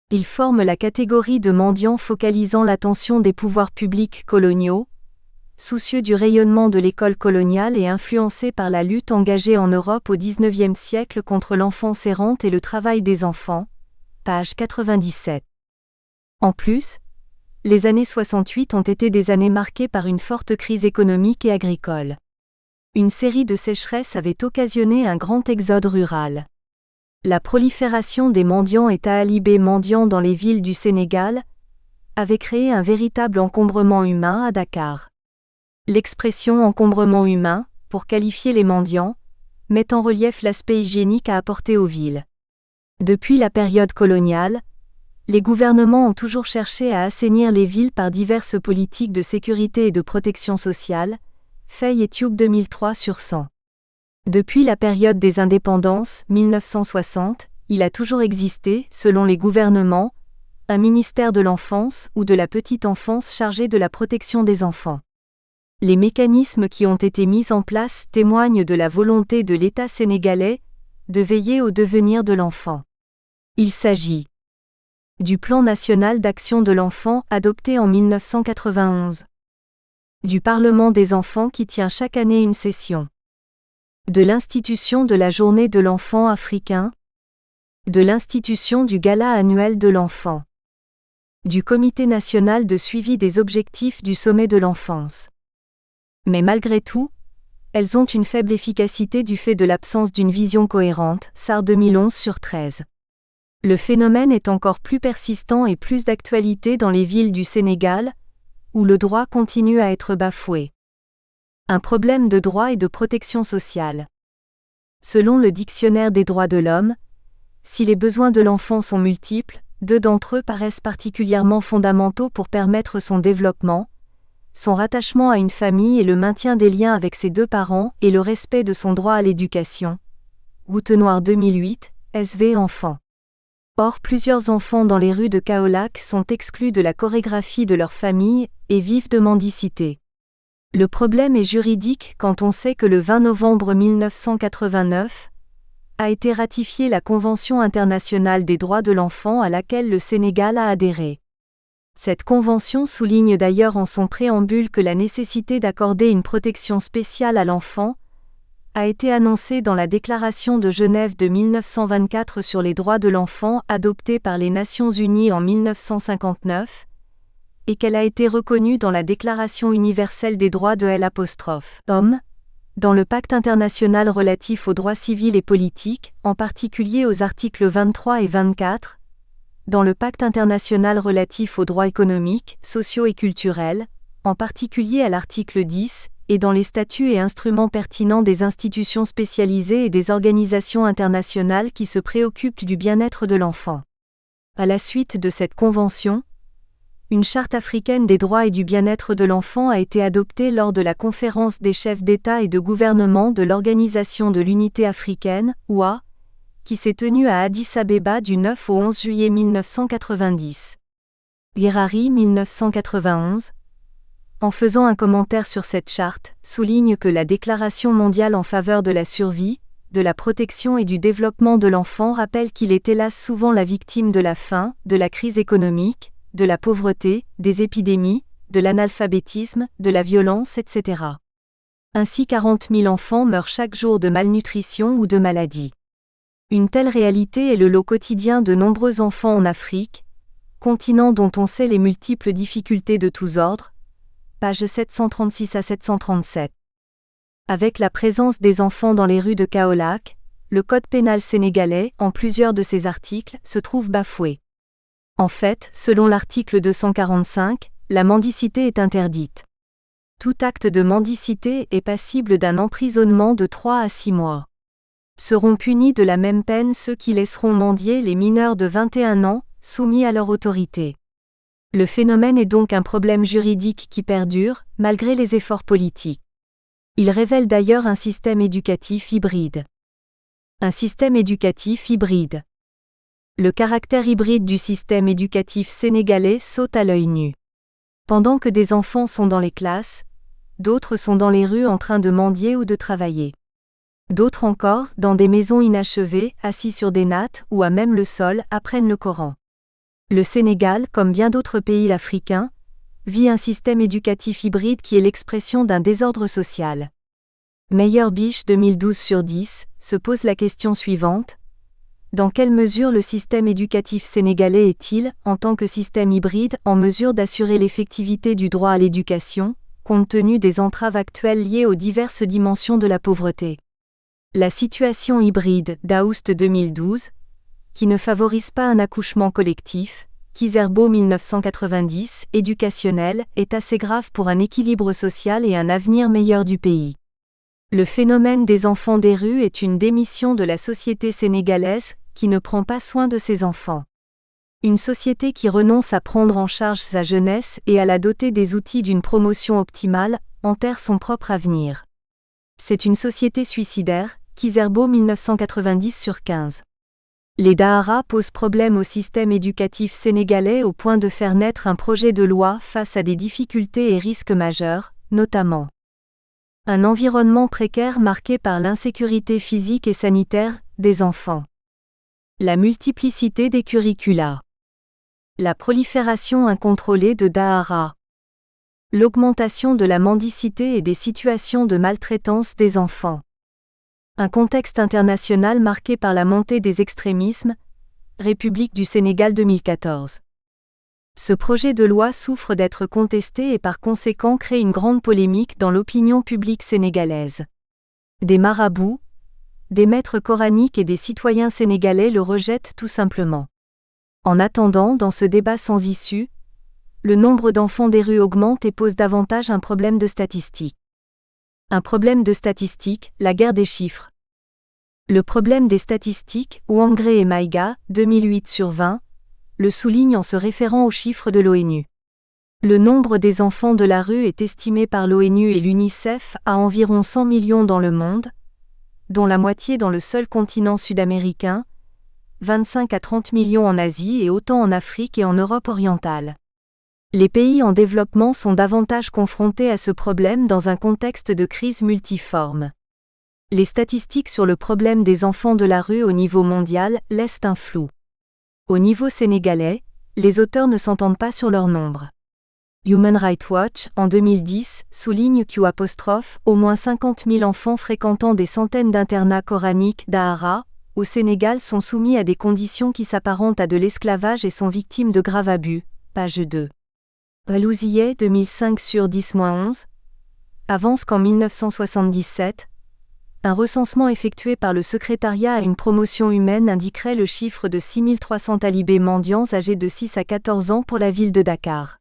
Ils forment la catégorie de mendiants focalisant l'attention des pouvoirs publics coloniaux, soucieux du rayonnement de l'école coloniale et influencés par la lutte engagée en Europe au XIXe siècle contre l'enfance errante et le travail des enfants, page 97. En plus, les années 68 ont été des années marquées par une forte crise économique et agricole. Une série de sécheresses avait occasionné un grand exode rural. La prolifération des mendiants et talibés mendiants dans les villes du Sénégal avait créé un véritable encombrement humain à Dakar. L'expression encombrement humain, pour qualifier les mendiants, met en relief l'aspect hygiénique à apporter aux villes. Depuis la période coloniale, les gouvernements ont toujours cherché à assainir les villes par diverses politiques de sécurité et de protection sociale, Fay et Tube 2003/100. Depuis la période des indépendances, 1960, il a toujours existé, selon les gouvernements, un ministère de l'enfance ou de la petite enfance chargé de la protection des enfants. Les mécanismes qui ont été mis en place témoignent de la volonté de l'État sénégalais de veiller au devenir de l'enfant. Il s'agit du Plan national d'action de l'enfant adopté en 1991, du Parlement des enfants qui tient chaque année une session, de l'institution de la Journée de l'enfant africain, de l'institution du Gala annuel de l'enfant, du Comité national de suivi des objectifs du sommet de l'enfance. Mais malgré tout, elles ont une faible efficacité du fait de l'absence d'une vision cohérente, SAR 2011/13. Le phénomène est encore plus persistant et plus d'actualité dans les villes du Sénégal, où le droit continue à être bafoué. Un problème de droit et de protection sociale. Selon le Dictionnaire des droits de l'homme, si les besoins de l'enfant sont multiples, deux d'entre eux paraissent particulièrement fondamentaux pour permettre son développement, son rattachement à une famille et le maintien des liens avec ses deux parents et le respect de son droit à l'éducation. Goutte Noire 2008, SV Enfants. Or, plusieurs enfants dans les rues de Kaolack sont exclus de la chorégraphie de leur famille et vivent de mendicité. Le problème est juridique quand on sait que le 20 novembre 1989 a été ratifiée la Convention internationale des droits de l'enfant à laquelle le Sénégal a adhéré. Cette convention souligne d'ailleurs en son préambule que la nécessité d'accorder une protection spéciale à l'enfant a été annoncée dans la Déclaration de Genève de 1924 sur les droits de l'enfant adoptée par les Nations Unies en 1959, et qu'elle a été reconnue dans la Déclaration universelle des droits de l'homme, dans le Pacte international relatif aux droits civils et politiques, en particulier aux articles 23 et 24, dans le Pacte international relatif aux droits économiques, sociaux et culturels, en particulier à l'article 10, et dans les statuts et instruments pertinents des institutions spécialisées et des organisations internationales qui se préoccupent du bien-être de l'enfant. À la suite de cette convention, une charte africaine des droits et du bien-être de l'enfant a été adoptée lors de la conférence des chefs d'État et de gouvernement de l'Organisation de l'Unité africaine, OUA, qui s'est tenue à Addis-Abeba du 9 au 11 juillet 1990. Guerrari 1991, en faisant un commentaire sur cette charte, souligne que la Déclaration mondiale en faveur de la survie, de la protection et du développement de l'enfant rappelle qu'il est hélas souvent la victime de la faim, de la crise économique, de la pauvreté, des épidémies, de l'analphabétisme, de la violence, etc. Ainsi 40 000 enfants meurent chaque jour de malnutrition ou de maladie. Une telle réalité est le lot quotidien de nombreux enfants en Afrique, continent dont on sait les multiples difficultés de tous ordres, pages 736 à 737. Avec la présence des enfants dans les rues de Kaolack, le code pénal sénégalais, en plusieurs de ses articles, se trouve bafoué. En fait, selon l'article 245, la mendicité est interdite. Tout acte de mendicité est passible d'un emprisonnement de 3 à 6 mois. Seront punis de la même peine ceux qui laisseront mendier les mineurs de 21 ans, soumis à leur autorité. Le phénomène est donc un problème juridique qui perdure, malgré les efforts politiques. Il révèle d'ailleurs un système éducatif hybride. Un système éducatif hybride. Le caractère hybride du système éducatif sénégalais saute à l'œil nu. Pendant que des enfants sont dans les classes, d'autres sont dans les rues en train de mendier ou de travailler. D'autres encore, dans des maisons inachevées, assis sur des nattes ou à même le sol, apprennent le Coran. Le Sénégal, comme bien d'autres pays africains, vit un système éducatif hybride qui est l'expression d'un désordre social. Meyer-Bisch 2012/10 se pose la question suivante. Dans quelle mesure le système éducatif sénégalais est-il, en tant que système hybride, en mesure d'assurer l'effectivité du droit à l'éducation, compte tenu des entraves actuelles liées aux diverses dimensions de la pauvreté? La situation hybride, Daoust 2012, qui ne favorise pas un accouchement collectif, Kizerbo 1990, éducationnel, est assez grave pour un équilibre social et un avenir meilleur du pays. Le phénomène des enfants des rues est une démission de la société sénégalaise, qui ne prend pas soin de ses enfants. Une société qui renonce à prendre en charge sa jeunesse et à la doter des outils d'une promotion optimale, enterre son propre avenir. C'est une société suicidaire, Kizerbo 1990/15. Les Dahara posent problème au système éducatif sénégalais au point de faire naître un projet de loi face à des difficultés et risques majeurs, notamment un environnement précaire marqué par l'insécurité physique et sanitaire des enfants, la multiplicité des curricula, la prolifération incontrôlée de Dahara, l'augmentation de la mendicité et des situations de maltraitance des enfants. Un contexte international marqué par la montée des extrémismes, République du Sénégal 2014. Ce projet de loi souffre d'être contesté et par conséquent crée une grande polémique dans l'opinion publique sénégalaise. Des marabouts, des maîtres coraniques et des citoyens sénégalais le rejettent tout simplement. En attendant, dans ce débat sans issue, le nombre d'enfants des rues augmente et pose davantage un problème de statistiques. Un problème de statistiques, la guerre des chiffres. Le problème des statistiques, Ouangré et Maïga, 2008/20, le souligne en se référant aux chiffres de l'ONU. Le nombre des enfants de la rue est estimé par l'ONU et l'UNICEF à environ 100 millions dans le monde, dont la moitié dans le seul continent sud-américain, 25 à 30 millions en Asie et autant en Afrique et en Europe orientale. Les pays en développement sont davantage confrontés à ce problème dans un contexte de crise multiforme. Les statistiques sur le problème des enfants de la rue au niveau mondial laissent un flou. Au niveau sénégalais, les auteurs ne s'entendent pas sur leur nombre. Human Rights Watch, en 2010, souligne qu'au moins 50 000 enfants fréquentant des centaines d'internats coraniques Dahara, au Sénégal sont soumis à des conditions qui s'apparentent à de l'esclavage et sont victimes de graves abus. Page 2. Alouzier 2005/10-11 avance qu'en 1977, un recensement effectué par le secrétariat à une promotion humaine indiquerait le chiffre de 6300 talibés mendiants âgés de 6 à 14 ans pour la ville de Dakar.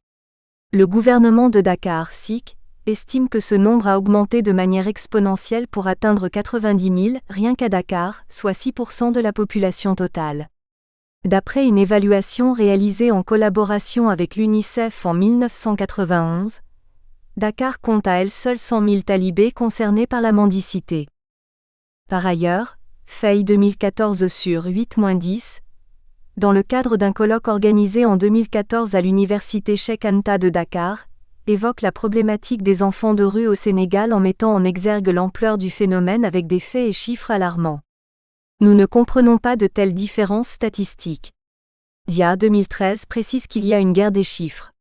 Le gouvernement de Dakar, SIC, estime que ce nombre a augmenté de manière exponentielle pour atteindre 90 000 rien qu'à Dakar, soit 6% de la population totale. D'après une évaluation réalisée en collaboration avec l'UNICEF en 1991, Dakar compte à elle seule 100 000 talibés concernés par la mendicité. Par ailleurs, Fay 2014/8-10, dans le cadre d'un colloque organisé en 2014 à l'université Cheikh Anta de Dakar, évoque la problématique des enfants de rue au Sénégal en mettant en exergue l'ampleur du phénomène avec des faits et chiffres alarmants. Nous ne comprenons pas de telles différences statistiques. Dia 2013 précise qu'il y a une guerre des chiffres.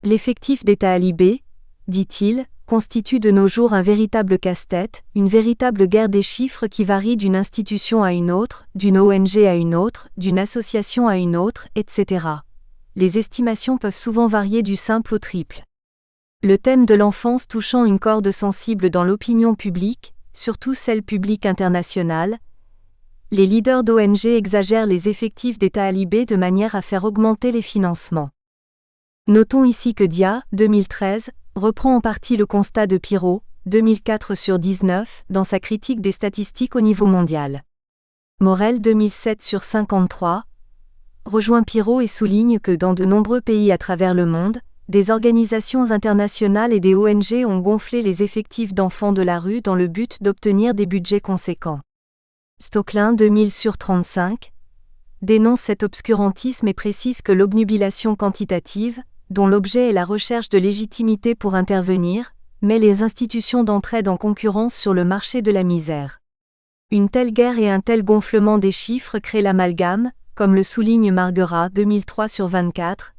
L'effectif des talibés, dit-il, constitue de nos jours un véritable casse-tête, une véritable guerre des chiffres qui varie d'une institution à une autre, d'une ONG à une autre, d'une association à une autre, etc. Les estimations peuvent souvent varier du simple au triple. Le thème de l'enfance touchant une corde sensible dans l'opinion publique, surtout celle publique internationale, les leaders d'ONG exagèrent les effectifs des talibés de manière à faire augmenter les financements. Notons ici que Dia, 2013, reprend en partie le constat de Pirot, 2004/19, dans sa critique des statistiques au niveau mondial. Morel 2007/53, rejoint Pirot et souligne que dans de nombreux pays à travers le monde, des organisations internationales et des ONG ont gonflé les effectifs d'enfants de la rue dans le but d'obtenir des budgets conséquents. Stocklin 2000/35 dénonce cet obscurantisme et précise que l'obnubilation quantitative, dont l'objet est la recherche de légitimité pour intervenir, met les institutions d'entraide en concurrence sur le marché de la misère. Une telle guerre et un tel gonflement des chiffres créent l'amalgame, comme le souligne Marguerat 2003/24,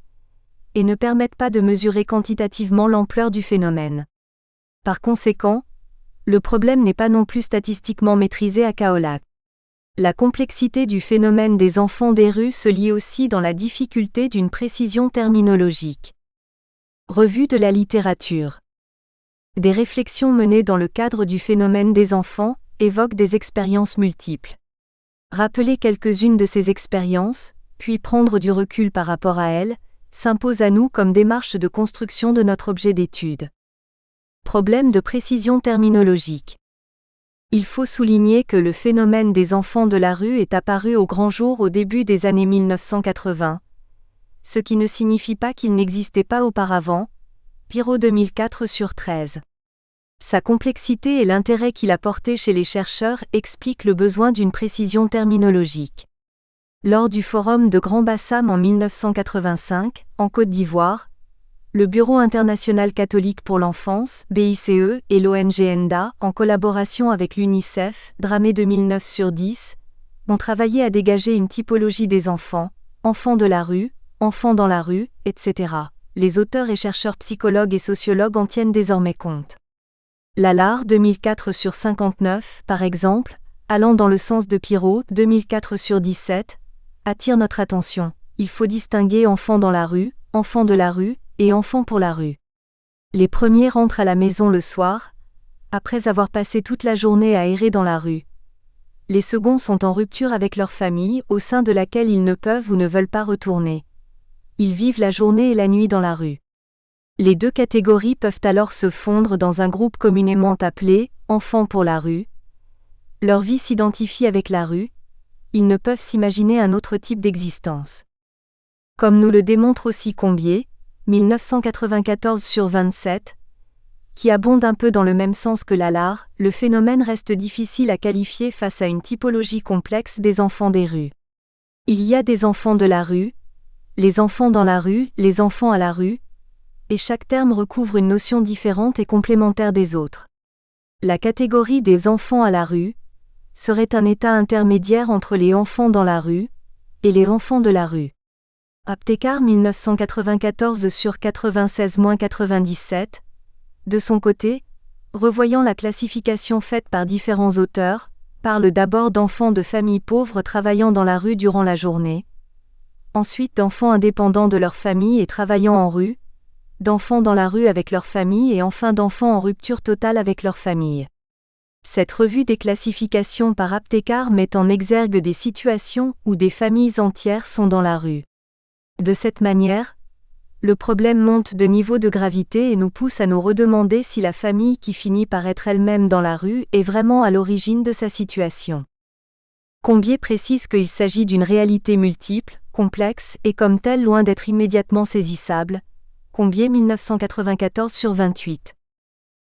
et ne permettent pas de mesurer quantitativement l'ampleur du phénomène. Par conséquent, le problème n'est pas non plus statistiquement maîtrisé à Kaolack. La complexité du phénomène des enfants des rues se lie aussi dans la difficulté d'une précision terminologique. Revue de la littérature. Des réflexions menées dans le cadre du phénomène des enfants évoquent des expériences multiples. Rappeler quelques-unes de ces expériences, puis prendre du recul par rapport à elles, s'impose à nous comme démarche de construction de notre objet d'étude. Problème de précision terminologique. Il faut souligner que le phénomène des enfants de la rue est apparu au grand jour au début des années 1980, ce qui ne signifie pas qu'il n'existait pas auparavant, Pirot 2004/13. Sa complexité et l'intérêt qu'il a porté chez les chercheurs expliquent le besoin d'une précision terminologique. Lors du Forum de Grand Bassam en 1985, en Côte d'Ivoire, le Bureau international catholique pour l'enfance, BICE, et l'ONG ENDA, en collaboration avec l'UNICEF, Dramé 2009/10, ont travaillé à dégager une typologie des enfants, enfants de la rue, enfants dans la rue, etc. Les auteurs et chercheurs psychologues et sociologues en tiennent désormais compte. Lalard 2004/59, par exemple, allant dans le sens de Pirot 2004/17, attire notre attention. Il faut distinguer enfants dans la rue, enfants de la rue, et enfants pour la rue. Les premiers rentrent à la maison le soir, après avoir passé toute la journée à errer dans la rue. Les seconds sont en rupture avec leur famille, au sein de laquelle ils ne peuvent ou ne veulent pas retourner. Ils vivent la journée et la nuit dans la rue. Les deux catégories peuvent alors se fondre dans un groupe communément appelé « enfants pour la rue ». Leur vie s'identifie avec la rue, ils ne peuvent s'imaginer un autre type d'existence. Comme nous le démontre aussi Combier, 1994/27, qui abonde un peu dans le même sens que Lalard, le phénomène reste difficile à qualifier face à une typologie complexe des enfants des rues. Il y a des enfants de la rue, les enfants dans la rue, les enfants à la rue, et chaque terme recouvre une notion différente et complémentaire des autres. La catégorie des enfants à la rue serait un état intermédiaire entre les enfants dans la rue et les enfants de la rue. Aptekar 1994/96-97, de son côté, revoyant la classification faite par différents auteurs, parle d'abord d'enfants de familles pauvres travaillant dans la rue durant la journée, ensuite d'enfants indépendants de leur famille et travaillant en rue, d'enfants dans la rue avec leur famille et enfin d'enfants en rupture totale avec leur famille. Cette revue des classifications par Aptekar met en exergue des situations où des familles entières sont dans la rue. De cette manière, le problème monte de niveau de gravité et nous pousse à nous redemander si la famille qui finit par être elle-même dans la rue est vraiment à l'origine de sa situation. Combier précise qu'il s'agit d'une réalité multiple, complexe et comme telle loin d'être immédiatement saisissable. Combier 1994/28.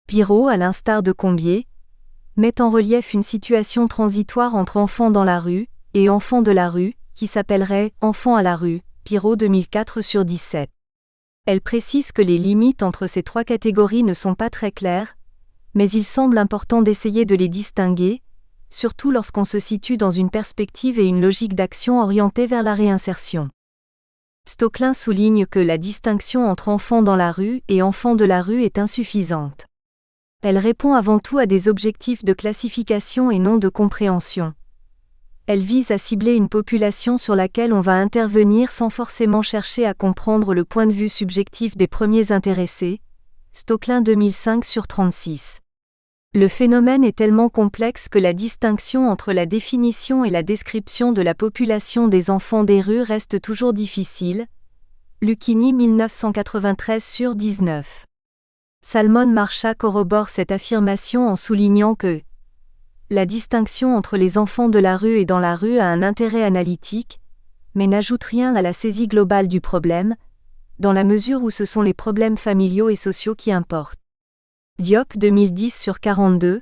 Pirot, à l'instar de Combier, met en relief une situation transitoire entre enfants dans la rue et enfants de la rue, qui s'appellerait enfants à la rue, Pirot 2004/17. Elle précise que les limites entre ces trois catégories ne sont pas très claires, mais il semble important d'essayer de les distinguer, surtout lorsqu'on se situe dans une perspective et une logique d'action orientée vers la réinsertion. Stocklin souligne que la distinction entre enfants dans la rue et enfants de la rue est insuffisante. Elle répond avant tout à des objectifs de classification et non de compréhension. Elle vise à cibler une population sur laquelle on va intervenir sans forcément chercher à comprendre le point de vue subjectif des premiers intéressés. Stocklin 2005/36. Le phénomène est tellement complexe que la distinction entre la définition et la description de la population des enfants des rues reste toujours difficile. Lucchini 1993/19. Salmon Marcha corrobore cette affirmation en soulignant que la distinction entre les enfants de la rue et dans la rue a un intérêt analytique, mais n'ajoute rien à la saisie globale du problème, dans la mesure où ce sont les problèmes familiaux et sociaux qui importent. Diop 2010/42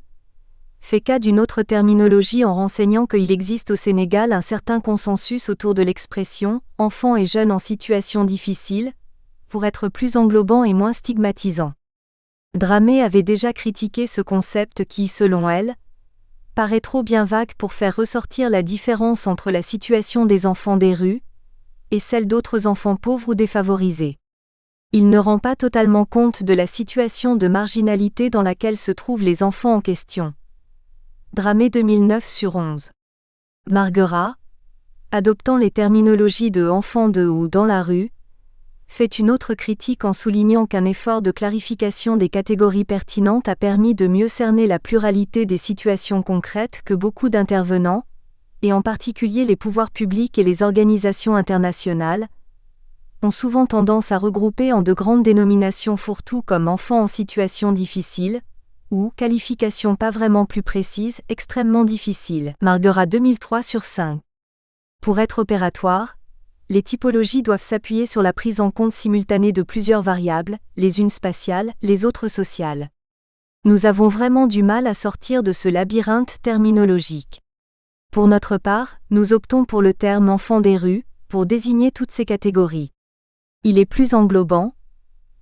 fait cas d'une autre terminologie en renseignant qu'il existe au Sénégal un certain consensus autour de l'expression « enfants et jeunes en situation difficile » pour être plus englobant et moins stigmatisant. Dramé avait déjà critiqué ce concept qui, selon elle, paraît trop bien vague pour faire ressortir la différence entre la situation des enfants des rues et celle d'autres enfants pauvres ou défavorisés. Il ne rend pas totalement compte de la situation de marginalité dans laquelle se trouvent les enfants en question. Dramé 2009/11. Marguerat, adoptant les terminologies de enfants de ou dans la rue, fait une autre critique en soulignant qu'un effort de clarification des catégories pertinentes a permis de mieux cerner la pluralité des situations concrètes que beaucoup d'intervenants, et en particulier les pouvoirs publics et les organisations internationales, ont souvent tendance à regrouper en de grandes dénominations fourre-tout comme enfants en situation difficile, ou, qualification pas vraiment plus précise, extrêmement difficile. Marguerat 2003/5. Pour être opératoire, les typologies doivent s'appuyer sur la prise en compte simultanée de plusieurs variables, les unes spatiales, les autres sociales. Nous avons vraiment du mal à sortir de ce labyrinthe terminologique. Pour notre part, nous optons pour le terme enfant des rues, pour désigner toutes ces catégories. Il est plus englobant,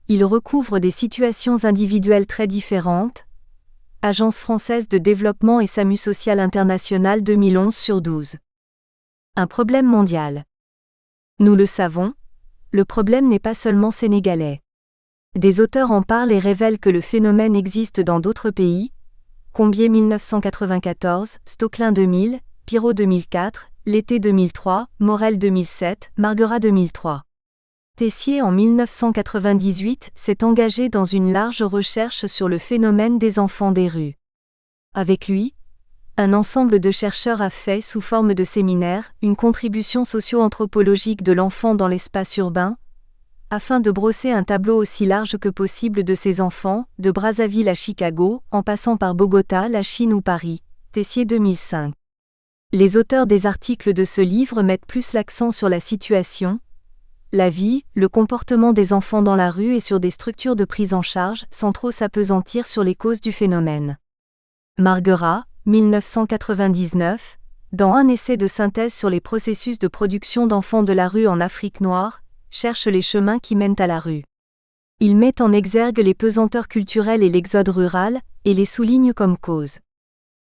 il recouvre des situations individuelles très différentes. Agence française de développement et SAMU social international 2011/12. Un problème mondial. Nous le savons, le problème n'est pas seulement sénégalais. Des auteurs en parlent et révèlent que le phénomène existe dans d'autres pays. Combier 1994, Stocklin 2000, Pirot 2004, Lété 2003, Morel 2007, Marguerat 2003. Tessier en 1998 s'est engagé dans une large recherche sur le phénomène des enfants des rues. Avec lui, un ensemble de chercheurs a fait, sous forme de séminaire, une contribution socio-anthropologique de l'enfant dans l'espace urbain, afin de brosser un tableau aussi large que possible de ces enfants, de Brazzaville à Chicago, en passant par Bogota, la Chine ou Paris. Tessier 2005. Les auteurs des articles de ce livre mettent plus l'accent sur la situation, la vie, le comportement des enfants dans la rue et sur des structures de prise en charge, sans trop s'appesantir sur les causes du phénomène. Marguerat, 1999, dans un essai de synthèse sur les processus de production d'enfants de la rue en Afrique noire, cherche les chemins qui mènent à la rue. Il met en exergue les pesanteurs culturelles et l'exode rural, et les souligne comme cause.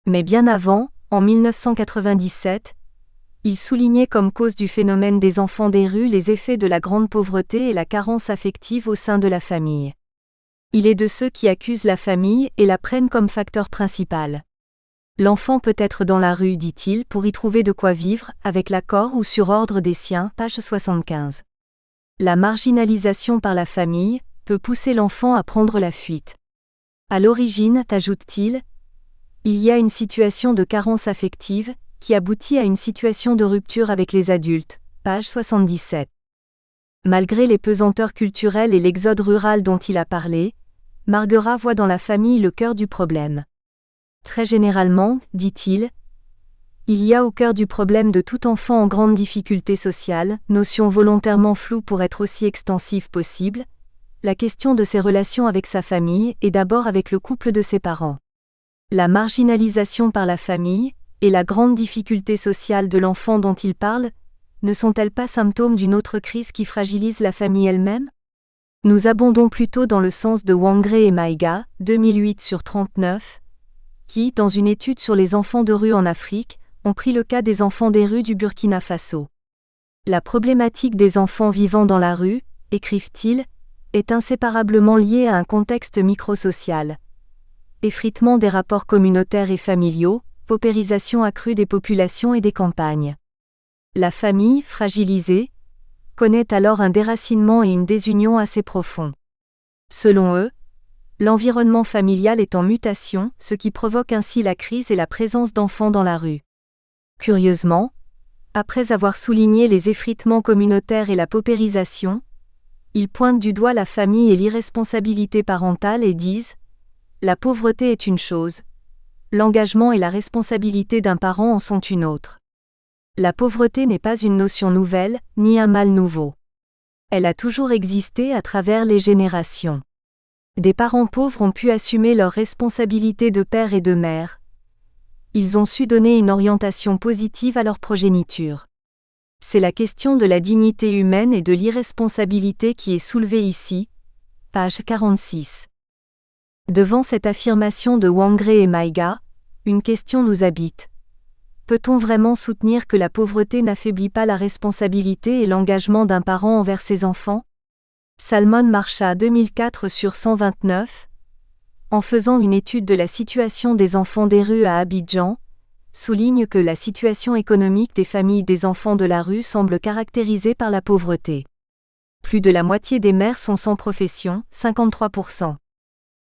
Mais bien avant, en 1997, il soulignait comme cause du phénomène des enfants des rues les effets de la grande pauvreté et la carence affective au sein de la famille. Il est de ceux qui accusent la famille et la prennent comme facteur principal. L'enfant peut être dans la rue, dit-il, pour y trouver de quoi vivre, avec l'accord ou sur ordre des siens, page 75. La marginalisation par la famille peut pousser l'enfant à prendre la fuite. À l'origine, ajoute-t-il, il y a une situation de carence affective, qui aboutit à une situation de rupture avec les adultes, page 77. Malgré les pesanteurs culturelles et l'exode rural dont il a parlé, Marguerat voit dans la famille le cœur du problème. Très généralement, dit-il, il y a au cœur du problème de tout enfant en grande difficulté sociale, notion volontairement floue pour être aussi extensive possible, la question de ses relations avec sa famille et d'abord avec le couple de ses parents. La marginalisation par la famille, et la grande difficulté sociale de l'enfant dont il parle, ne sont-elles pas symptômes d'une autre crise qui fragilise la famille elle-même ? Nous abondons plutôt dans le sens de Wangré et Maïga, 2008/39, qui, dans une étude sur les enfants de rue en Afrique, ont pris le cas des enfants des rues du Burkina Faso. La problématique des enfants vivant dans la rue, écrivent-ils, est inséparablement liée à un contexte microsocial. Effritement des rapports communautaires et familiaux, paupérisation accrue des populations et des campagnes. La famille, fragilisée, connaît alors un déracinement et une désunion assez profonds. Selon eux, l'environnement familial est en mutation, ce qui provoque ainsi la crise et la présence d'enfants dans la rue. Curieusement, après avoir souligné les effritements communautaires et la paupérisation, ils pointent du doigt la famille et l'irresponsabilité parentale et disent « La pauvreté est une chose, l'engagement et la responsabilité d'un parent en sont une autre. » La pauvreté n'est pas une notion nouvelle, ni un mal nouveau. Elle a toujours existé à travers les générations. Des parents pauvres ont pu assumer leurs responsabilités de père et de mère. Ils ont su donner une orientation positive à leur progéniture. C'est la question de la dignité humaine et de l'irresponsabilité qui est soulevée ici, page 46. Devant cette affirmation de Wangre et Maiga, une question nous habite. Peut-on vraiment soutenir que la pauvreté n'affaiblit pas la responsabilité et l'engagement d'un parent envers ses enfants? Salmon Marcha 2004 sur 129. En faisant une étude de la situation des enfants des rues à Abidjan, souligne que la situation économique des familles des enfants de la rue semble caractérisée par la pauvreté. Plus de la moitié des mères sont sans profession, 53%.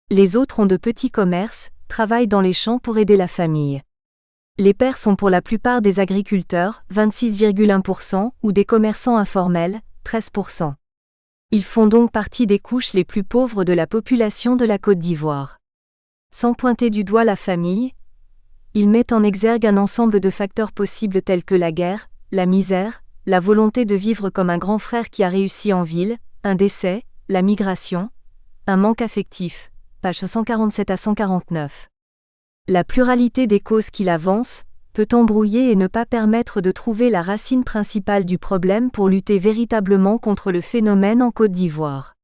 Les autres ont de petits commerces, travaillent dans les champs pour aider la famille. Les pères sont pour la plupart des agriculteurs, 26,1%, ou des commerçants informels, 13%. Ils font donc partie des couches les plus pauvres de la population de la Côte d'Ivoire. Sans pointer du doigt la famille, il met en exergue un ensemble de facteurs possibles tels que la guerre, la misère, la volonté de vivre comme un grand frère qui a réussi en ville, un décès, la migration, un manque affectif, pages 147 à 149. La pluralité des causes qu'il avance peut embrouiller et ne pas permettre de trouver la racine principale du problème pour lutter véritablement contre le phénomène en Côte d'Ivoire.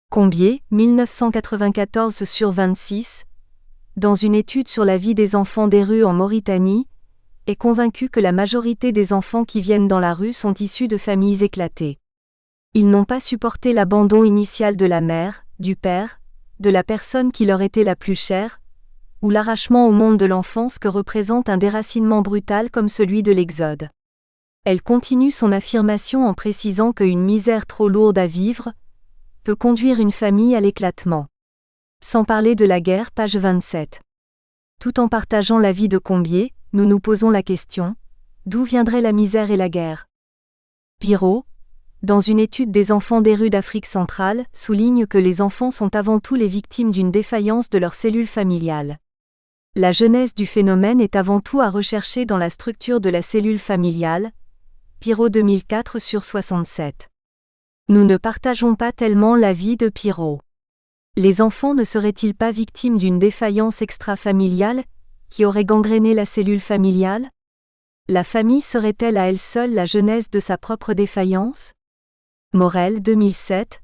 Combier, 1994 sur 26, dans une étude sur la vie des enfants des rues en Mauritanie, est convaincu que la majorité des enfants qui viennent dans la rue sont issus de familles éclatées. Ils n'ont pas supporté l'abandon initial de la mère, du père, de la personne qui leur était la plus chère, ou l'arrachement au monde de l'enfance que représente un déracinement brutal comme celui de l'Exode. Elle continue son affirmation en précisant qu'une misère trop lourde à vivre peut conduire une famille à l'éclatement. Sans parler de la guerre, page 27. Tout en partageant la vie de Combier, nous nous posons la question, d'où viendrait la misère et la guerre? Pirot, dans une étude des enfants des rues d'Afrique centrale, souligne que les enfants sont avant tout les victimes d'une défaillance de leur cellule familiale. La genèse du phénomène est avant tout à rechercher dans la structure de la cellule familiale, Pirot 2004 sur 67. Nous ne partageons pas tellement l'avis de Pirot. Les enfants ne seraient-ils pas victimes d'une défaillance extra-familiale qui aurait gangréné la cellule familiale? La famille serait-elle à elle seule la genèse de sa propre défaillance? Morel 2007.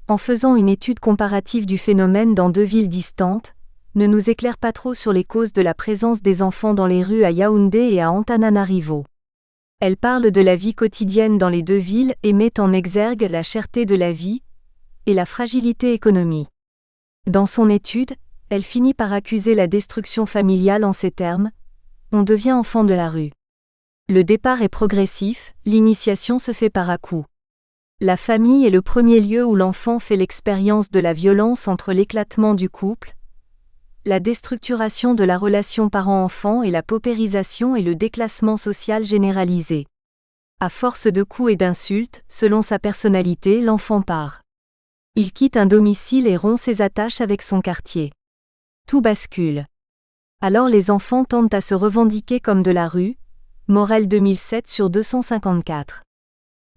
En faisant une étude comparative du phénomène dans deux villes distantes, ne nous éclaire pas trop sur les causes de la présence des enfants dans les rues à Yaoundé et à Antananarivo. Elle parle de la vie quotidienne dans les deux villes et met en exergue la cherté de la vie et la fragilité économique. Dans son étude, elle finit par accuser la destruction familiale en ces termes: on devient enfant de la rue. Le départ est progressif, l'initiation se fait par à-coups. La famille est le premier lieu où l'enfant fait l'expérience de la violence entre l'éclatement du couple, la déstructuration de la relation parent-enfant et la paupérisation et le déclassement social généralisé. À force de coups et d'insultes, selon sa personnalité, l'enfant part. Il quitte un domicile et rompt ses attaches avec son quartier. Tout bascule. Alors les enfants tendent à se revendiquer comme de la rue, Morel 2007 sur 254.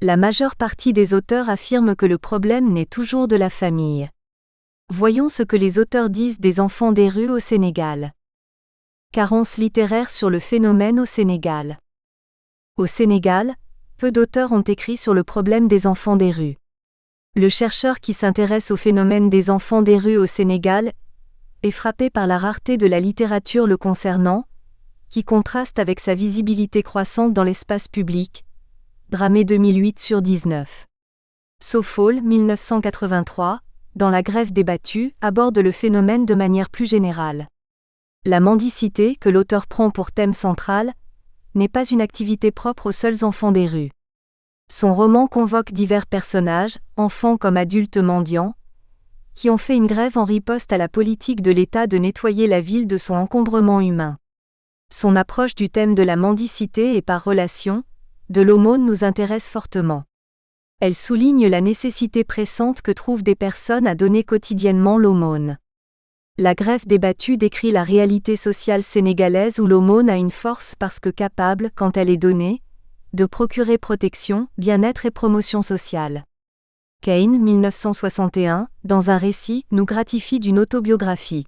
La majeure partie des auteurs affirment que le problème naît toujours de la famille. Voyons ce que les auteurs disent des enfants des rues au Sénégal. Carence littéraire sur le phénomène au Sénégal. Au Sénégal, peu d'auteurs ont écrit sur le problème des enfants des rues. Le chercheur qui s'intéresse au phénomène des enfants des rues au Sénégal est frappé par la rareté de la littérature le concernant, qui contraste avec sa visibilité croissante dans l'espace public. Dramé 2008 sur 19. Sofol 1983, dans La Grève des battus, aborde le phénomène de manière plus générale. La mendicité, que l'auteur prend pour thème central, n'est pas une activité propre aux seuls enfants des rues. Son roman convoque divers personnages, enfants comme adultes mendiants, qui ont fait une grève en riposte à la politique de l'État de nettoyer la ville de son encombrement humain. Son approche du thème de la mendicité et par relation, de l'aumône nous intéresse fortement. Elle souligne la nécessité pressante que trouvent des personnes à donner quotidiennement l'aumône. La greffe débattue décrit la réalité sociale sénégalaise où l'aumône a une force parce que capable, quand elle est donnée, de procurer protection, bien-être et promotion sociale. Kane, 1961, dans un récit, nous gratifie d'une autobiographie.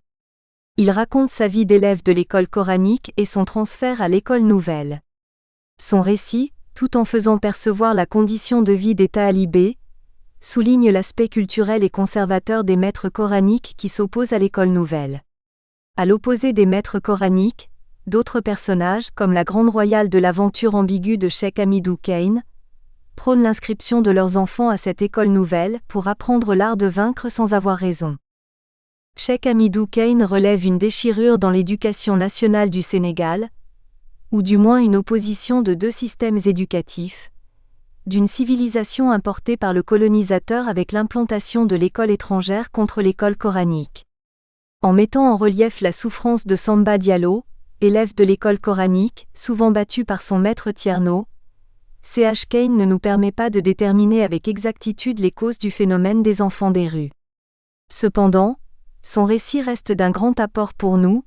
Il raconte sa vie d'élève de l'école coranique et son transfert à l'école nouvelle. Son récit, tout en faisant percevoir la condition de vie des talibés, souligne l'aspect culturel et conservateur des maîtres coraniques qui s'opposent à l'école nouvelle. À l'opposé des maîtres coraniques, d'autres personnages, comme la Grande Royale de l'aventure ambiguë de Cheikh Hamidou Kane, prônent l'inscription de leurs enfants à cette école nouvelle pour apprendre l'art de vaincre sans avoir raison. Cheikh Hamidou Kane relève une déchirure dans l'éducation nationale du Sénégal, ou du moins une opposition de deux systèmes éducatifs, d'une civilisation importée par le colonisateur avec l'implantation de l'école étrangère contre l'école coranique. En mettant en relief la souffrance de Samba Diallo, élève de l'école coranique, souvent battu par son maître Tierno, C.H. Kane ne nous permet pas de déterminer avec exactitude les causes du phénomène des enfants des rues. Cependant, son récit reste d'un grand apport pour nous,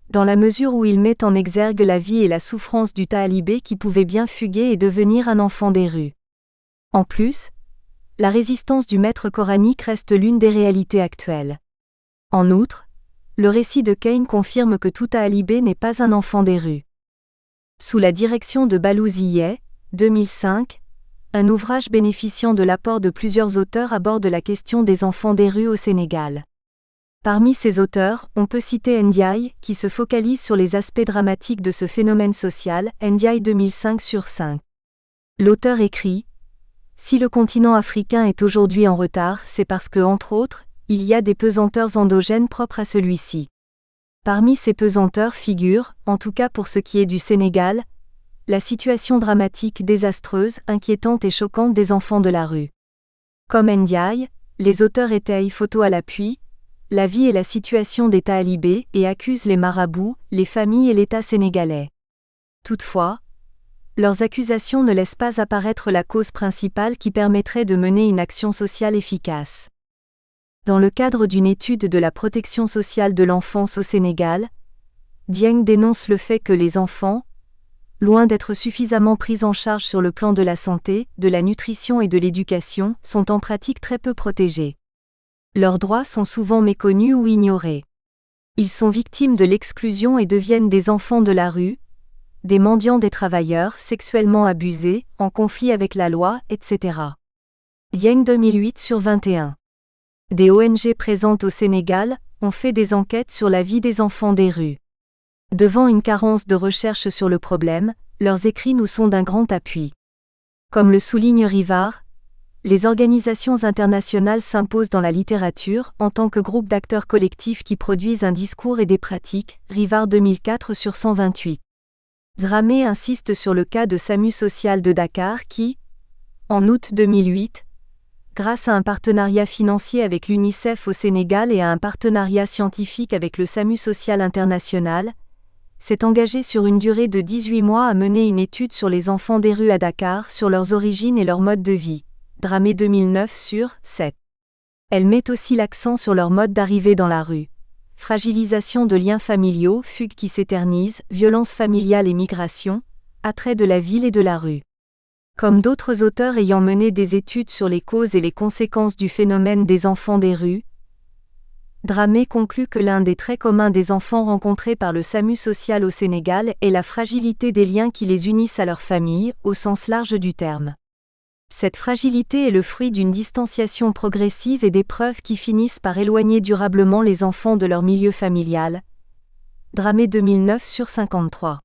dans la mesure où il met en exergue la vie et la souffrance du talibé qui pouvait bien fuguer et devenir un enfant des rues. En plus, la résistance du maître coranique reste l'une des réalités actuelles. En outre, le récit de Kane confirme que tout talibé n'est pas un enfant des rues. Sous la direction de Balou Ziyeh, 2005, un ouvrage bénéficiant de l'apport de plusieurs auteurs aborde la question des enfants des rues au Sénégal. Parmi ces auteurs, on peut citer Ndiaye, qui se focalise sur les aspects dramatiques de ce phénomène social, Ndiaye 2005/5. L'auteur écrit « Si le continent africain est aujourd'hui en retard, c'est parce que, entre autres, il y a des pesanteurs endogènes propres à celui-ci. Parmi ces pesanteurs figure, en tout cas pour ce qui est du Sénégal, la situation dramatique, désastreuse, inquiétante et choquante des enfants de la rue. Comme Ndiaye, les auteurs étayent, photo à l'appui, la vie et la situation des talibés et accusent les marabouts, les familles et l'État sénégalais. Toutefois, leurs accusations ne laissent pas apparaître la cause principale qui permettrait de mener une action sociale efficace. Dans le cadre d'une étude de la protection sociale de l'enfance au Sénégal, Dieng dénonce le fait que les enfants, loin d'être suffisamment pris en charge sur le plan de la santé, de la nutrition et de l'éducation, sont en pratique très peu protégés. Leurs droits sont souvent méconnus ou ignorés. Ils sont victimes de l'exclusion et deviennent des enfants de la rue, des mendiants, des travailleurs sexuellement abusés, en conflit avec la loi, etc. Dieng 2008/21. Des ONG présentes au Sénégal ont fait des enquêtes sur la vie des enfants des rues. Devant une carence de recherche sur le problème, leurs écrits nous sont d'un grand appui. Comme le souligne Rivard, les organisations internationales s'imposent dans la littérature en tant que groupe d'acteurs collectifs qui produisent un discours et des pratiques, Rivard 2004/128. Dramé insiste sur le cas de SAMU Social de Dakar qui, en août 2008, grâce à un partenariat financier avec l'UNICEF au Sénégal et à un partenariat scientifique avec le SAMU Social International, s'est engagé sur une durée de 18 mois à mener une étude sur les enfants des rues à Dakar, sur leurs origines et leur mode de vie. Dramé 2009/7. Elle met aussi l'accent sur leur mode d'arrivée dans la rue. Fragilisation de liens familiaux, fugue qui s'éternise, violence familiale et migration, attrait de la ville et de la rue. Comme d'autres auteurs ayant mené des études sur les causes et les conséquences du phénomène des enfants des rues, Dramé conclut que l'un des traits communs des enfants rencontrés par le SAMU social au Sénégal est la fragilité des liens qui les unissent à leur famille, au sens large du terme. Cette fragilité est le fruit d'une distanciation progressive et d'épreuves qui finissent par éloigner durablement les enfants de leur milieu familial. Dramé 2009/53.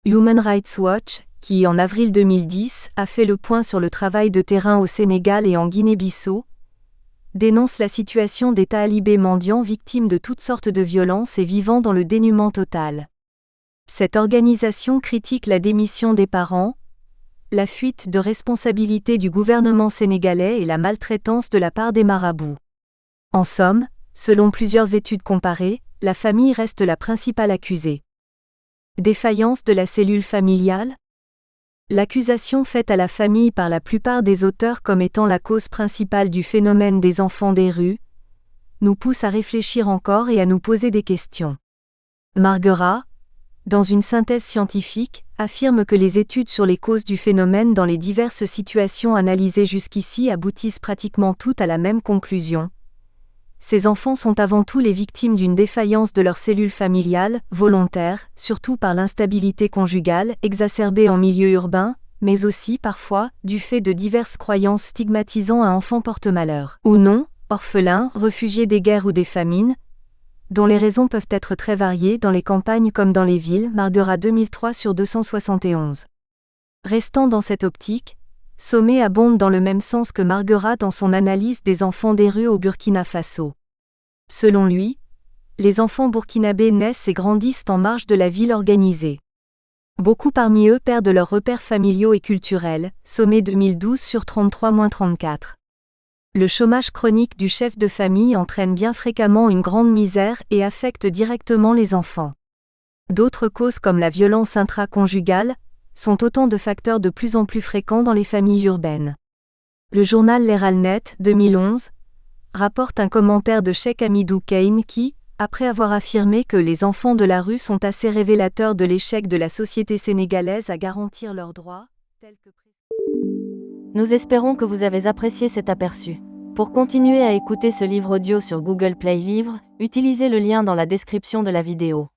Human Rights Watch, qui en avril 2010 a fait le point sur le travail de terrain au Sénégal et en Guinée-Bissau, dénonce la situation des talibés mendiants victimes de toutes sortes de violences et vivant dans le dénuement total. Cette organisation critique la démission des parents, la fuite de responsabilité du gouvernement sénégalais et la maltraitance de la part des marabouts. En somme, selon plusieurs études comparées, la famille reste la principale accusée. Défaillance de la cellule familiale ? L'accusation faite à la famille par la plupart des auteurs comme étant la cause principale du phénomène des enfants des rues nous pousse à réfléchir encore et à nous poser des questions. Marguerat, dans une synthèse scientifique, affirme que les études sur les causes du phénomène dans les diverses situations analysées jusqu'ici aboutissent pratiquement toutes à la même conclusion. Ces enfants sont avant tout les victimes d'une défaillance de leurs cellules familiales, volontaire, surtout par l'instabilité conjugale, exacerbée en milieu urbain, mais aussi, parfois, du fait de diverses croyances stigmatisant un enfant porte-malheur, ou non, orphelin, réfugié des guerres ou des famines, dont les raisons peuvent être très variées dans les campagnes comme dans les villes. Marguerat 2003/271. Restant dans cette optique, Sommet abonde dans le même sens que Marguerat dans son analyse des enfants des rues au Burkina Faso. Selon lui, les enfants burkinabés naissent et grandissent en marge de la ville organisée. Beaucoup parmi eux perdent leurs repères familiaux et culturels. Sommet 2012/33-34. Le chômage chronique du chef de famille entraîne bien fréquemment une grande misère et affecte directement les enfants. D'autres causes comme la violence intraconjugale sont autant de facteurs de plus en plus fréquents dans les familles urbaines. Le journal l'Herald-Net, 2011, rapporte un commentaire de Cheikh Hamidou Kane qui, après avoir affirmé que les enfants de la rue sont assez révélateurs de l'échec de la société sénégalaise à garantir leurs droits, tels que... Nous espérons que vous avez apprécié cet aperçu. Pour continuer à écouter ce livre audio sur Google Play Livres, utilisez le lien dans la description de la vidéo.